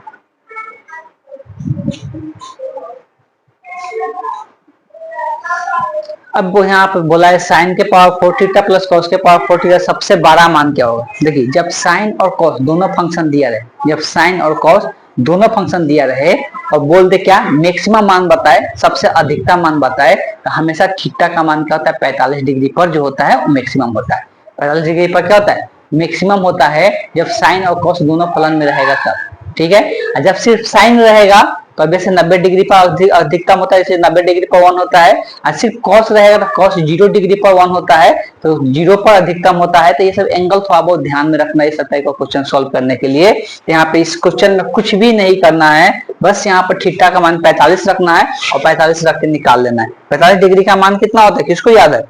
S1: अब वो यहाँ पे बोला है साइन के पावर 4 थीटा प्लस कॉस के पावर 4 थीटा सबसे बड़ा मान क्या होगा? देखिए जब साइन और कॉस दोनों फंक्शन दिया रहे, जब साइन और कॉस दोनों फंक्शन दिया रहे और बोल दे क्या मैक्सिमम मान बताए, सबसे अधिकतम मान बताए, तो हमेशा थीटा का मान क्या होता है? 45 डिग्री पर जो होता है वो मैक्सिमम होता है। 45 डिग्री पर क्या होता है? मैक्सिमम होता है जब साइन और कॉस दोनों फलन में रहेगा तब। ठीक है, जब सिर्फ साइन रहेगा तो अब से 90 डिग्री पर अधिकतम होता है, जैसे 90 डिग्री पर 1 होता है। और सिर्फ कॉस रहेगा तो कॉस 0 डिग्री पर 1 होता है, तो 0 पर अधिकतम होता है। तो ये सब एंगल थोड़ा बहुत ध्यान में रखना है इस टाइप का क्वेश्चन सॉल्व करने के लिए। यहाँ पे इस क्वेश्चन में कुछ भी नहीं करना है, बस यहाँ पर थीटा का मान 45 रखना है और 45 रख के निकाल लेना है। 45 डिग्री का मान कितना होता है? किसको याद है?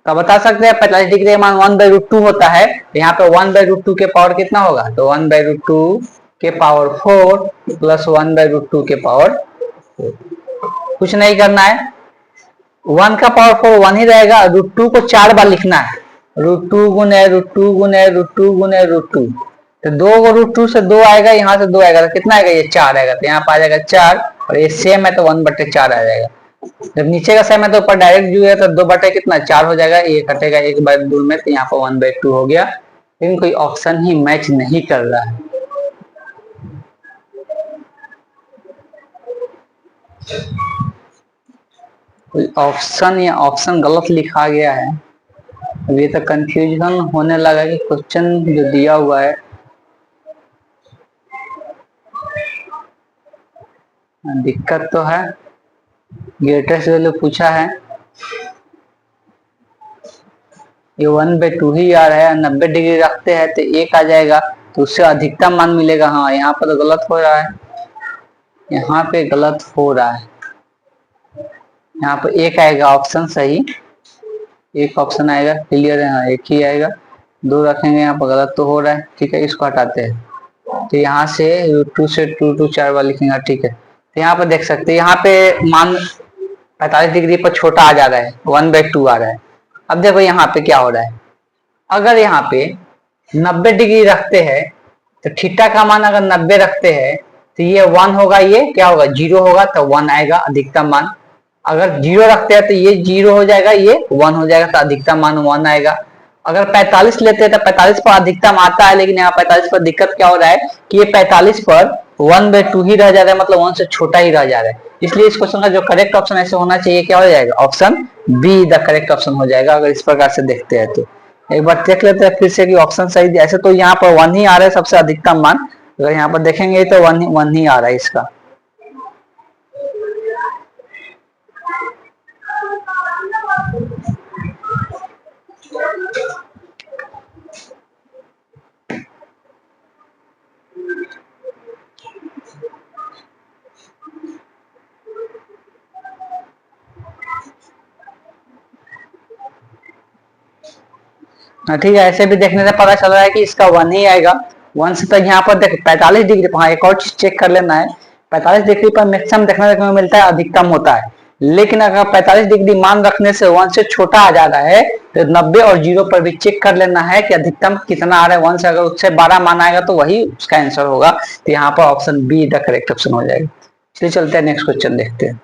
S1: तो बता सकते हैं 45 डिग्री का मान 1/√2 होता है। यहाँ पे 1/√2 के पावर कितना होगा? तो 1/√2 के पावर 4 प्लस 1/√2 के पावर 4। कुछ नहीं करना है, 1 का पावर 4 1 ही रहेगा। √2 को 4 बार लिखना है, √2 गुने √2 गुने √2 गुने √2। तो 2 को √2 से 2 आएगा, यहाँ से 2 आएगा तो कितना आएगा? ये 4 आएगा। तो यहाँ पर आ जाएगा 4 और ये सेम है तो 1/4 आ जाएगा। जब नीचे का सेम है तो ऊपर डायरेक्ट जो है तो 2 कितना 4 हो जाएगा, ये कटेगा 1/2 में, तो यहाँ पर 1/2 हो गया। लेकिन कोई ऑप्शन ही मैच नहीं कर रहा है। कोई ऑप्शन या ऑप्शन गलत लिखा गया है। अब ये तो कंफ्यूजन होने लगा कि क्वेश्चन जो दिया हुआ है दिक्कत तो है। ग्रेटेस्ट वैल्यू पूछा है, ये 1/2 ही आ रहा है। 90 डिग्री रखते हैं तो 1 आ जाएगा, तो उससे अधिकतम मान मिलेगा। हाँ यहाँ पर तो गलत हो रहा है, यहाँ पे गलत हो रहा है। यहाँ पर 1 आएगा ऑप्शन सही, एक ऑप्शन आएगा, क्लियर है। हाँ 1 ही आएगा, 2 रखेंगे, यहाँ पर गलत तो हो रहा है। ठीक है, इसको हटाते हैं। तो यहाँ से √2 से 2 4 बार लिखेंगे, ठीक है। तो यहाँ पर देख सकते हैं, यहाँ पे मान 45 डिग्री पर छोटा आ जा रहा है, 1/2 आ रहा है। अब देखो यहाँ पे क्या हो रहा है, अगर यहाँ पे 90 डिग्री रखते हैं तो थीटा का मान अगर 90 रखते हैं तो ये 1 होगा, ये क्या होगा 0 होगा, तो 1 आएगा अधिकतम मान। अगर 0 रखते हैं तो ये 0 हो जाएगा, ये 1 हो जाएगा, तो अधिकतम मान 1 आएगा। अगर 45 लेते हैं तो 45 पर अधिकतम आता है, लेकिन यहाँ 45 पर दिक्कत क्या हो रहा है कि ये 45 पर 1/2 ही रह जा रहा है, मतलब 1 से छोटा ही रह जा रहा है। इसलिए इस क्वेश्चन का जो करेक्ट ऑप्शन ऐसे होना चाहिए, क्या हो जाएगा, option be the correct option हो जाएगा, अगर इस प्रकार से देखते हैं तो। एक बार देख लेते हैं फिर से कि ऑप्शन सही, ऐसे तो यहाँ पर 1 ही आ रहा है सबसे अधिकतम मान, अगर यहाँ पर देखेंगे तो 1 ही आ रहा है इसका। ठीक है, ऐसे भी देखने से पता चल रहा है कि इसका 1 ही आएगा। 1 से तक यहाँ पर देख 45 डिग्री पर, हाँ एक और चीज चेक कर लेना है, 45 डिग्री पर मैक्सिमम देखने को मिलता है, अधिकतम होता है। लेकिन अगर 45 डिग्री मान रखने से 1 से छोटा आ जा रहा है तो 90 और 0 पर भी चेक कर लेना है कि अधिकतम कितना आ रहा है। 1 से अगर उससे 12 मान आएगा तो वही उसका आंसर होगा, तो यहाँ पर option be the correct option हो जाएगा। चलिए चलते हैं नेक्स्ट क्वेश्चन देखते हैं।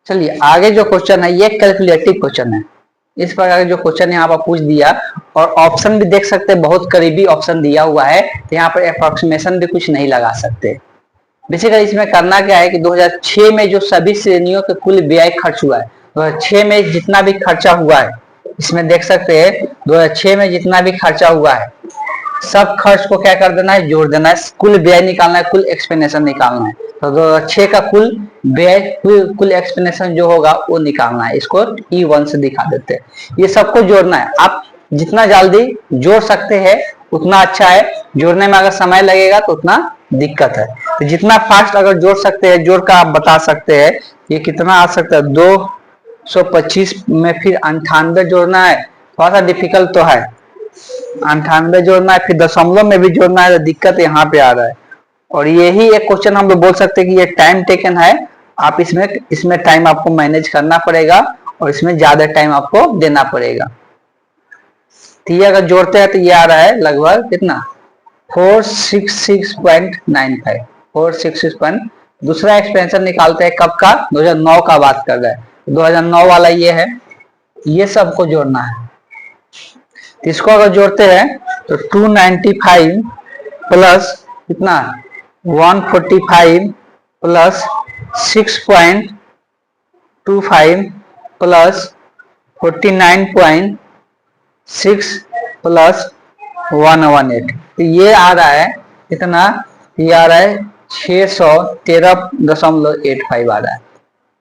S1: चलिए आगे जो क्वेश्चन है ये कैलकुलेटिव क्वेश्चन है। इस प्रकार जो क्वेश्चन यहाँ पर पूछ दिया, और ऑप्शन भी देख सकते हैं, बहुत करीबी ऑप्शन दिया हुआ है, तो यहाँ पर अप्रोक्सीमेशन भी कुछ नहीं लगा सकते। बेसिकली इसमें करना क्या है कि 2006 में जो सभी श्रेणियों के कुल व्यय खर्च हुआ है, 2006 में जितना भी खर्चा हुआ है, इसमें देख सकते हैं 2006 में जितना भी खर्चा हुआ है सब खर्च को क्या कर देना है, जोड़ देना है, कुल व्यय निकालना है, कुल एक्सप्लेनेशन निकालना है। तो 2006 का कुल व्यय, कुल एक्सप्लेनेशन जो होगा वो निकालना है। इसको E1 से दिखा देते हैं। ये सबको जोड़ना है, आप जितना जल्दी जोड़ सकते हैं उतना अच्छा है। जोड़ने में अगर समय लगेगा तो उतना दिक्कत है, तो जितना फास्ट अगर जोड़ सकते हैं, जोड़ कर आप बता सकते हैं ये कितना आ सकता है। 225 में फिर 98 जोड़ना है, थोड़ा सा डिफिकल्ट तो है, 98 जोड़ना है, फिर दशमलव में भी जोड़ना है, तो दिक्कत यहाँ पे आ रहा है। और यही एक क्वेश्चन हम लोग बोल सकते हैं कि ये टाइम टेकन है, आप इसमें टाइम आपको मैनेज करना पड़ेगा और इसमें ज्यादा टाइम आपको देना पड़ेगा। तो ये अगर जोड़ते हैं तो ये आ रहा है लगभग कितना, 466.95, 466. दूसरा एक्सपेंशन निकालते हैं कब का, 2009 का बात कर रहे हैं, 2009 वाला ये है, ये सबको जोड़ना है। इसको अगर जोड़ते हैं तो 295 प्लस कितना 145 प्लस 6.25 प्लस 49.6 प्लस 118, तो ये आ रहा है कितना, ये आ रहा है 613.85 आ रहा है।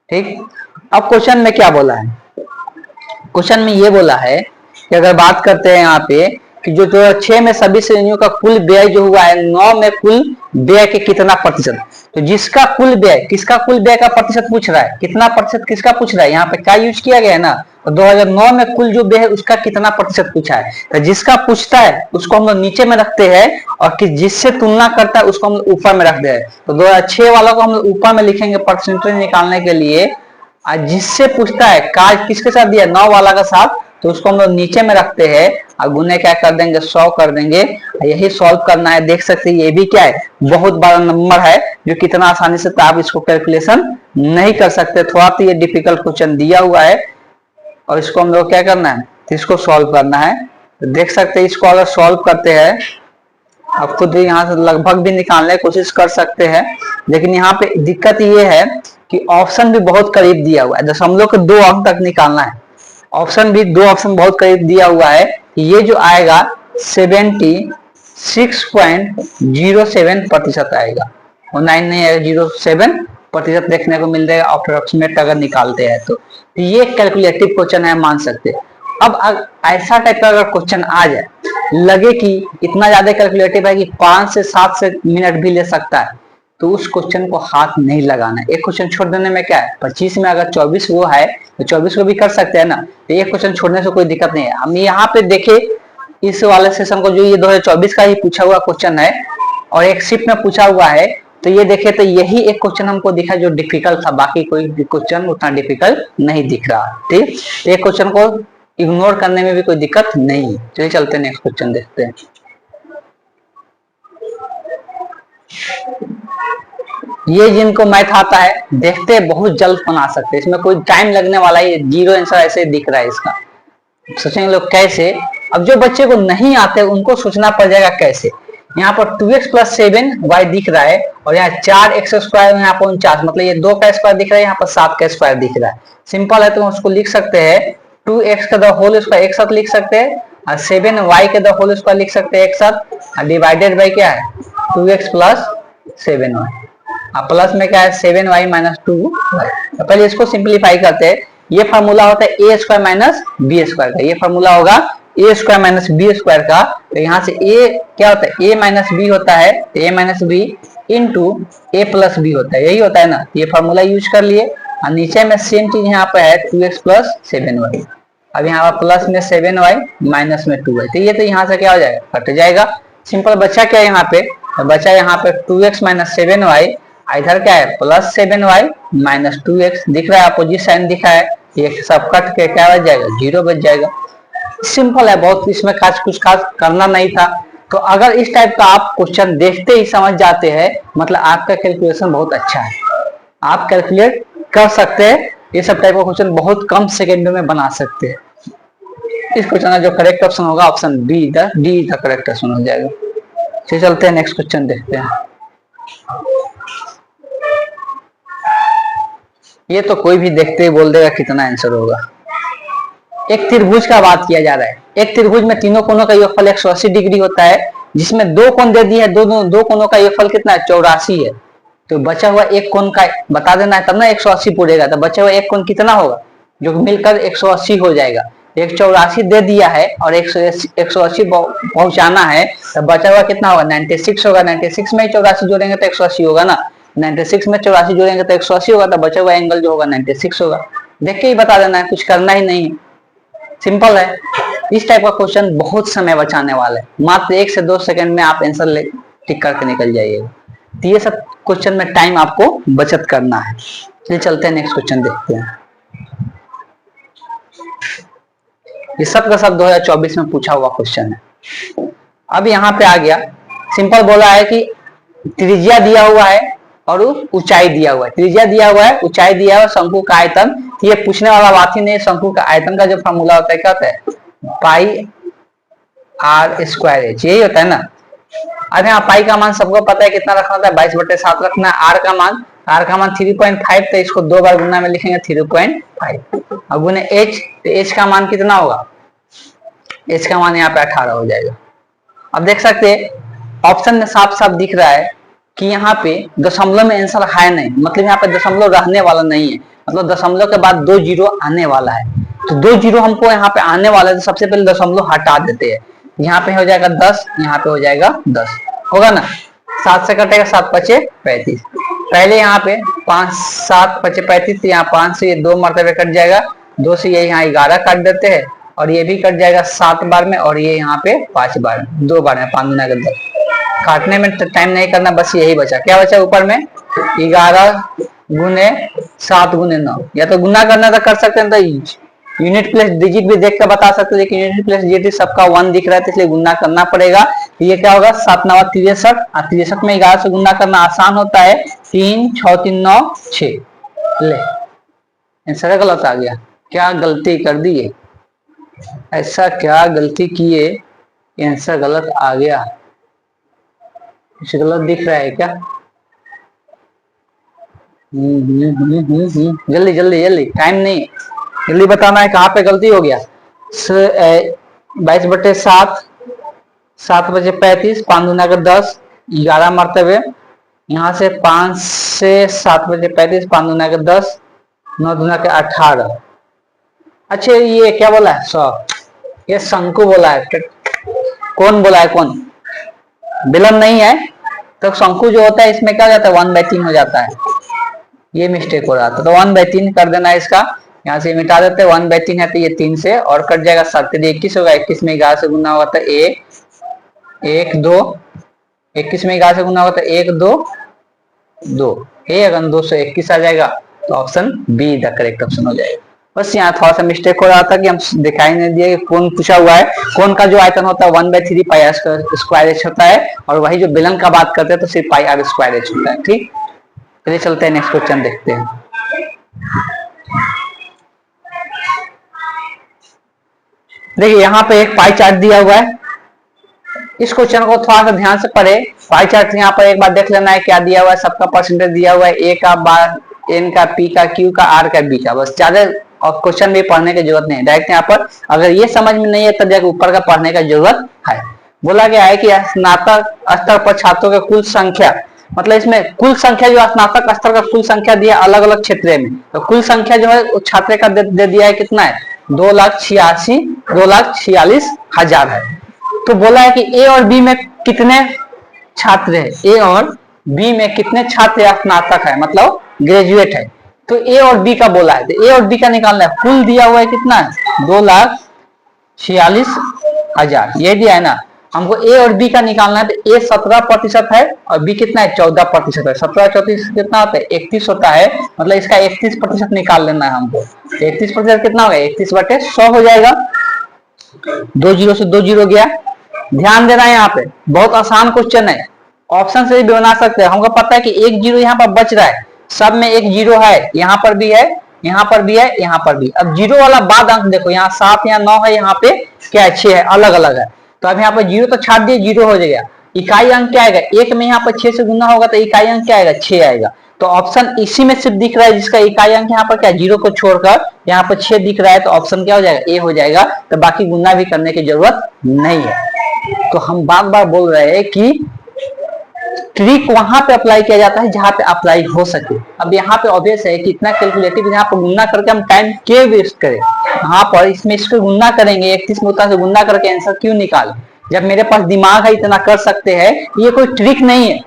S1: ठीक, अब क्वेश्चन में क्या बोला है, क्वेश्चन में ये बोला है कि अगर बात करते हैं यहाँ पे कि जो 2006 में सभी श्रेणियों का कुल व्यय जो हुआ है 9 में कुल व्यय के कितना प्रतिशत, तो जिसका कुल व्यय, किसका कुल व्यय का प्रतिशत पूछ रहा है, कितना प्रतिशत किसका पूछ रहा है, यहाँ पे क्या यूज किया गया है ना, तो 2009 में कुल जो व्यय है उसका कितना प्रतिशत पूछा है, तो जिसका पूछता है उसको हम लोग नीचे में रखते हैं और कि जिससे तुलना करता है उसको हम लोग ऊपर में रखते हैं। तो 2006 वाला को हम लोग ऊपर में लिखेंगे परसेंटेज निकालने के लिए, और जिससे पूछता है कार्य किसके साथ दिया, 9 वाला का साथ, तो उसको हम लोग नीचे में रखते हैं और गुने क्या कर देंगे, 100 कर देंगे। यही सॉल्व करना है, देख सकते हैं ये भी क्या है, बहुत बड़ा नंबर है जो कितना आसानी से, तो आप इसको कैलकुलेशन नहीं कर सकते, थोड़ा तो ये डिफिकल्ट क्वेश्चन दिया हुआ है और इसको हम लोग क्या करना है, तो इसको सॉल्व करना है। तो देख सकते हैं इसको अगर सॉल्व करते हैं, आप खुद यहाँ से लगभग भी निकालने की कोशिश कर सकते हैं, लेकिन यहाँ पे दिक्कत ये है कि ऑप्शन भी बहुत करीब दिया हुआ है, दशमलव के 2 अंक तक निकालना है, ऑप्शन भी 2 ऑप्शन बहुत करीब दिया हुआ है। ये जो आएगा 76.07% आएगा, और 9 नहीं आएगा, 07% देखने को मिल जाएगा अप्रोक्सीमेट अगर निकालते हैं तो ये कैलकुलेटिव क्वेश्चन है, मान सकते हैं। अब ऐसा टाइप का अगर क्वेश्चन आ जाए, लगे कि इतना ज्यादा कैलकुलेटिव है कि 5 से 7 से मिनट भी ले सकता है, तो उस क्वेश्चन को हाथ नहीं लगाना। एक क्वेश्चन छोड़ देने में क्या है, 25 में अगर 24 वो है तो 24 को भी कर सकते हैं ना, तो एक क्वेश्चन छोड़ने से कोई दिक्कत नहीं है। हम यहाँ पे देखे इस वाले सेशन को, जो ये 2024 का ही पूछा हुआ क्वेश्चन है और एक शिफ्ट में पूछा हुआ है, तो ये देखे तो यही एक क्वेश्चन हमको दिखा जो डिफिकल्ट था, बाकी कोई क्वेश्चन उतना डिफिकल्ट नहीं दिख रहा। ठीक, एक क्वेश्चन को इग्नोर करने में भी कोई दिक्कत नहीं। चलिए चलते हैं नेक्स्ट क्वेश्चन देखते हैं। ये जिनको मैथ आता है देखते हैं बहुत जल्द बना सकते हैं, इसमें कोई टाइम लगने वाला ही, जीरो आंसर ऐसे दिख रहा है इसका। सोचेंगे लोग कैसे, अब जो बच्चे को नहीं आते उनको सोचना पड़ जाएगा कैसे। यहाँ पर 2x प्लस 7y दिख रहा है और यहाँ 4x स्क्वायर, यहाँ पर 49, मतलब ये 2 का स्क्वायर दिख रहा है, यहाँ पर 7 का स्क्वायर दिख रहा है। सिंपल है, तो उसको लिख सकते हैं 2x का द होल स्क्वायर एक साथ लिख सकते हैं और 7y के द होल स्क्वायर लिख सकते हैं एक साथ, और डिवाइडेड बाई क्या है 2x प्लस 7y, प्लस में क्या है 7y माइनस 2y। तो पहले इसको सिंप्लीफाई करते हैं। ये फार्मूला होता है ए स्क्वायर माइनस बी स्क्वायर का, ये फार्मूला होगा ए स्क्वायर माइनस बी स्क्वायर का। तो यहाँ से ए क्या होता है, ए माइनस बी होता है, ए minus B into A plus B होता है, यही होता है ना। ये फार्मूला यूज कर लिए और नीचे में सेम चीज यहाँ पे है 2x प्लस 7y। अब यहाँ पर प्लस में 7y माइनस में 2y, तो ये तो यहाँ से क्या हो जाएगा, कट जाएगा। सिंपल बच्चा क्या है यहाँ पे, बच्चा यहाँ पे 2x माइनस 7y, इधर क्या है प्लस 7y माइनस 2x दिख रहा है, अपोजिट साइन दिखा है, ये सब कट के क्या बच जाएगा, जीरो बच जाएगा। सिंपल है बहुत, इसमें कुछ खास करना नहीं था। तो अगर इस टाइप का आप क्वेश्चन देखते ही समझ जाते हैं, मतलब आपका कैलकुलेशन बहुत अच्छा है, आप कैलकुलेट कर सकते हैं, ये सब टाइप का क्वेश्चन बहुत कम सेकेंडों में बना सकते हैं। इस क्वेश्चन का जो करेक्ट ऑप्शन होगा option B, D the correct option हो जाएगा। चलिए चलते हैं नेक्स्ट क्वेश्चन देखते हैं। ये तो कोई भी देखते ही बोल देगा कितना आंसर होगा। एक त्रिभुज का बात किया जा रहा है, एक त्रिभुज में तीनों कोनों का योगफल 180 डिग्री होता है, जिसमें दो कोण दे दिए है, दो कोनों का योगफल कितना है 84 है। तो बचा हुआ एक कोण का बता देना है, तब ना 180 पूरेगा। तो बचा हुआ एक कोण कितना होगा, जो मिलकर 180 हो जाएगा। एक 84 दे दिया है और 180 पहुंचाना है, तो बचा हुआ कितना होगा 96 होगा। 96 में 84 जोड़ेंगे तो 180 होगा ना, 96 में 84 जोड़ेंगे तो 180 होगा, तो बचा हुआ एंगल जो होगा 96 होगा। देख के ही बता देना है, कुछ करना ही नहीं है, सिंपल है। इस टाइप का क्वेश्चन बहुत समय बचाने वाला है, मात्र 1 से 2 सेकंड में आप आंसर टिक करके निकल जाइएगा। तो ये सब क्वेश्चन में टाइम आपको बचत करना है। चलिए चलते हैं नेक्स्ट क्वेश्चन देखते हैं। ये सब का सब 2024 में पूछा हुआ क्वेश्चन है। अब यहाँ पे आ गया, सिंपल बोला है कि त्रिज्या दिया हुआ है और ऊंचाई दिया हुआ है, त्रिज्या दिया हुआ है, ऊंचाई दिया हुआ है, शंकु का आयतन। ये पूछने वाला बात ही नहीं। शंकु का आयतन का जो फॉर्मूला होता है क्या होता है, पाई आर स्क्वायर एच, यही होता है ना। अब यहाँ पाई का मान सबको पता है कितना रखना होता है, 22/7 रखना है। आर का मान 3.5, तो इसको 2 बार गुना में लिखेंगे 3.5। अब गुने एच, तो एच का मान कितना होगा, एच का मान यहाँ पे 18 हो जाएगा। अब देख सकते हैं ऑप्शन में साफ साफ दिख रहा है कि यहाँ पे दशमलव में आंसर है नहीं, मतलब यहाँ पे दशमलव रहने वाला नहीं है, मतलब दशमलव के बाद 2 जीरो आने वाला है। तो 2 जीरो हमको यहाँ पे आने वाला है, तो सबसे पहले दशमलव हटा देते हैं। यहाँ पे हो जाएगा 10, यहाँ पे हो जाएगा 10, होगा ना। 7 से कटेगा 7 पचे 35, पहले यहाँ पे 5 7 पचे 35, तो यहाँ 5 से ये 2 मरतबे कट जाएगा, 2 से ये यहाँ 11 काट देते हैं, और ये भी कट जाएगा 7 बार में, और ये यहाँ पे 5 बार में, 2 बार में, 5 गुना 10। काटने में टाइम नहीं करना, बस यही बचा। क्या बचा ऊपर में 11 गुने 7 गुने 9, या तो गुना करना तो कर सकते हैं, तो यूनिट प्लेस डिजिट भी देख कर बता सकते हैं, लेकिन यूनिट प्लेस डिजिट सबका 1 दिख रहा है, तो इसलिए गुना करना पड़ेगा। तो ये क्या होगा 7 9 63, और 63 में 11 से गुना करना आसान होता है, 3 6 3 9 6। ले आंसर गलत आ गया, क्या गलती कर दी है, ऐसा क्या गलती किए आंसर गलत आ गया, कुछ गलत दिख रहा है क्या? जल्दी जल्दी जल्दी, टाइम नहीं, जल्दी बताना है कहाँ पे गलती हो गया। 22/7, 7 बजे 35, 5 गुना के 10, 11 मरतबे, यहाँ से 5 से 7 बजे 35, 5 गुना के 10, 9 गुना के 18। अच्छा ये क्या बोला है 100, ये शंकु बोला है, कौन बोला है, कौन विलन नहीं है, तो शंकु जो होता है इसमें क्या हो जाता है 1/3 हो जाता है, ये मिस्टेक हो रहा था। तो 1/3 कर देना है इसका, यहाँ से मिटा देते हैं 1/3 है तो ये 3 से और कट जाएगा 7 तो 21 होगा, 21 में 11 से गुना होगा तो 1 2, 21 में 11 से गुना होगा तो 1 2 2, अगर 221 आ जाएगा तो option be the correct option हो जाएगा। बस यहाँ थोड़ा सा मिस्टेक हो रहा था कि हम दिखाई नहीं दिए कि कौन पूछा हुआ है। कौन का जो आयतन होता है 1/3 पाई आर स्क्वायर एच होता है, और वही जो बेलन का बात करते हैं तो सिर्फ पाई आर स्क्वायर एच होता है। ठीक, चलिए चलते हैं नेक्स्ट क्वेश्चन देखते हैं। देखिए यहाँ पे एक पाई चार्ट दिया हुआ है, इस क्वेश्चन को थोड़ा सा ध्यान से पढ़े। पाई चार्ट यहाँ पर एक बार देख लेना है क्या दिया हुआ है, सबका परसेंटेज दिया हुआ है, ए का, बार एन का, पी का, क्यू का, आर का, बी का। बस ज्यादा और क्वेश्चन भी पढ़ने की जरूरत नहीं है, डायरेक्ट यहाँ पर अगर ये समझ में नहीं है तब जाकर ऊपर का पढ़ने का जरूरत है। बोला गया है कि स्नातक स्तर पर छात्रों की कुल संख्या, मतलब इसमें कुल संख्या जो स्नातक स्तर का कुल संख्या दिया अलग अलग क्षेत्र में, तो कुल संख्या जो है छात्र का दे दिया है कितना है 2,46,000 है। तो बोला है कि ए और बी में कितने छात्र है, ए और बी में कितने छात्र स्नातक है मतलब ग्रेजुएट है। तो ए और बी का बोला है, तो ए और बी का निकालना है। कुल दिया हुआ है कितना है 2,46,000 ये दिया है ना, हमको ए और बी का निकालना है। तो ए 17% है और बी कितना है 14% है। 17 कितना होता है 31 होता है, मतलब इसका 31% निकाल लेना है हमको। 31% कितना होगा 31/100 हो जाएगा, 2 जीरो से 2 जीरो गया। ध्यान देना है यहाँ पे बहुत आसान क्वेश्चन है, ऑप्शन से भी बना सकते हैं। हमको पता है कि एक जीरो यहाँ पर बच रहा है, सब में एक जीरो है, यहाँ पर भी है, यहाँ पर भी है, यहाँ पर भी। अब जीरो वाला बाद अंक देखो, यहाँ 7 यहाँ 9 है, यहाँ पे क्या है 6 है, अलग अलग है। तो अब यहाँ पर जीरो तो छाट दिए, जीरो हो जाएगा। इकाई अंक क्या आएगा, एक में यहाँ पर 6 से गुना होगा तो इकाई अंक क्या आएगा 6 आएगा। तो ऑप्शन इसी में सिर्फ दिख रहा है जिसका इकाई अंक यहाँ पर क्या जीरो को छोड़कर यहाँ पर 6 दिख रहा है, तो ऑप्शन क्या हो जाएगा ए हो जाएगा। तो बाकी गुना भी करने की जरूरत नहीं है। तो हम बार बार बोल रहे हैं कि ट्रिक वहां पे अप्लाई किया जाता है जहां पे अप्लाई हो सके। अब यहाँ पे ऑब्वियस है कि इतना कैलकुलेटिव यहाँ पर गुना करके हम टाइम क्यों वेस्ट करें, यहाँ पर इसमें इसको गुना करेंगे 31 में से गुना करके आंसर क्यों निकालें, जब मेरे पास दिमाग है इतना कर सकते हैं। ये कोई ट्रिक नहीं है,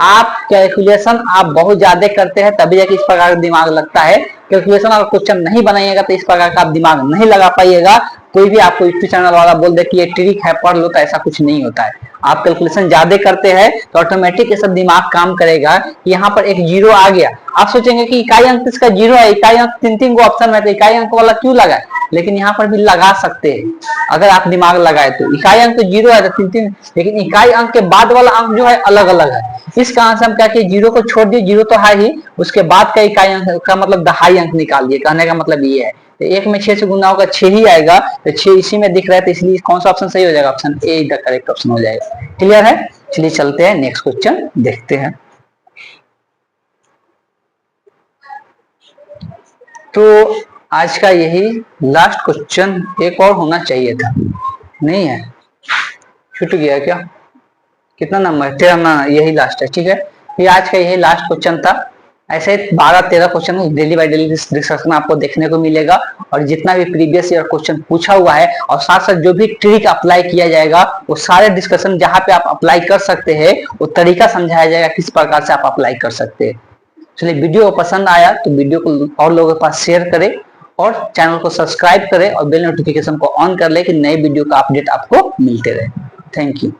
S1: आप कैलकुलेशन आप बहुत ज्यादा करते हैं तभी जाके इस प्रकार का दिमाग लगता है। कैलकुलेशन अगर क्वेश्चन नहीं बनाइएगा तो इस प्रकार का आप दिमाग नहीं लगा पाइएगा। कोई भी आपको यूट्यूब चैनल वाला बोल दे कि ये ट्रिक है पढ़ लो, तो ऐसा कुछ नहीं होता है। आप कैलकुलेशन ज्यादा करते हैं तो ऑटोमेटिक ये सब दिमाग काम करेगा। यहाँ पर एक जीरो आ गया, आप सोचेंगे कि इकाई अंक इसका जीरो है, इकाई अंक 3 को ऑप्शन में, तो इकाई अंक वाला क्यों लगा है, लेकिन यहाँ पर भी लगा सकते हैं अगर आप दिमाग लगाए तो। इकाई अंक तो जीरो है तो 3, लेकिन इकाई अंक के बाद वाला अंक जो है अलग अलग है। इस कारण से हम क्या किए, जीरो को छोड़ दिए, जीरो तो है ही, उसके बाद का इकाई अंक का मतलब दहाई अंक निकाल दिए। कहने का मतलब ये है, तो एक में 6 से गुना होगा 6 ही आएगा, तो 6 इसी में दिख रहा है, तो इसलिए कौन सा ऑप्शन सही हो जाएगा, option A the correct option हो जाएगा। क्लियर है, चलिए चलते हैं नेक्स्ट क्वेश्चन देखते हैं। तो आज का यही लास्ट क्वेश्चन, एक और होना चाहिए था, नहीं है, छूट गया क्या, कितना नंबर 13 ना, यही लास्ट है। ठीक है, ये आज का यही लास्ट क्वेश्चन था। ऐसे 12-13 question daily by daily discussion आपको देखने को मिलेगा, और जितना भी प्रीवियस ईयर क्वेश्चन पूछा हुआ है और साथ साथ जो भी ट्रिक अप्लाई किया जाएगा वो सारे डिस्कशन जहां पे आप अप्लाई कर सकते हैं वो तरीका समझाया जाएगा किस प्रकार से आप अप्लाई कर सकते हैं। चलिए, वीडियो पसंद आया तो वीडियो को और लोगों के पास शेयर करें और चैनल को सब्सक्राइब करें और बेल नोटिफिकेशन को ऑन कर ले कि नए वीडियो का अपडेट आपको मिलते रहे। Thank you.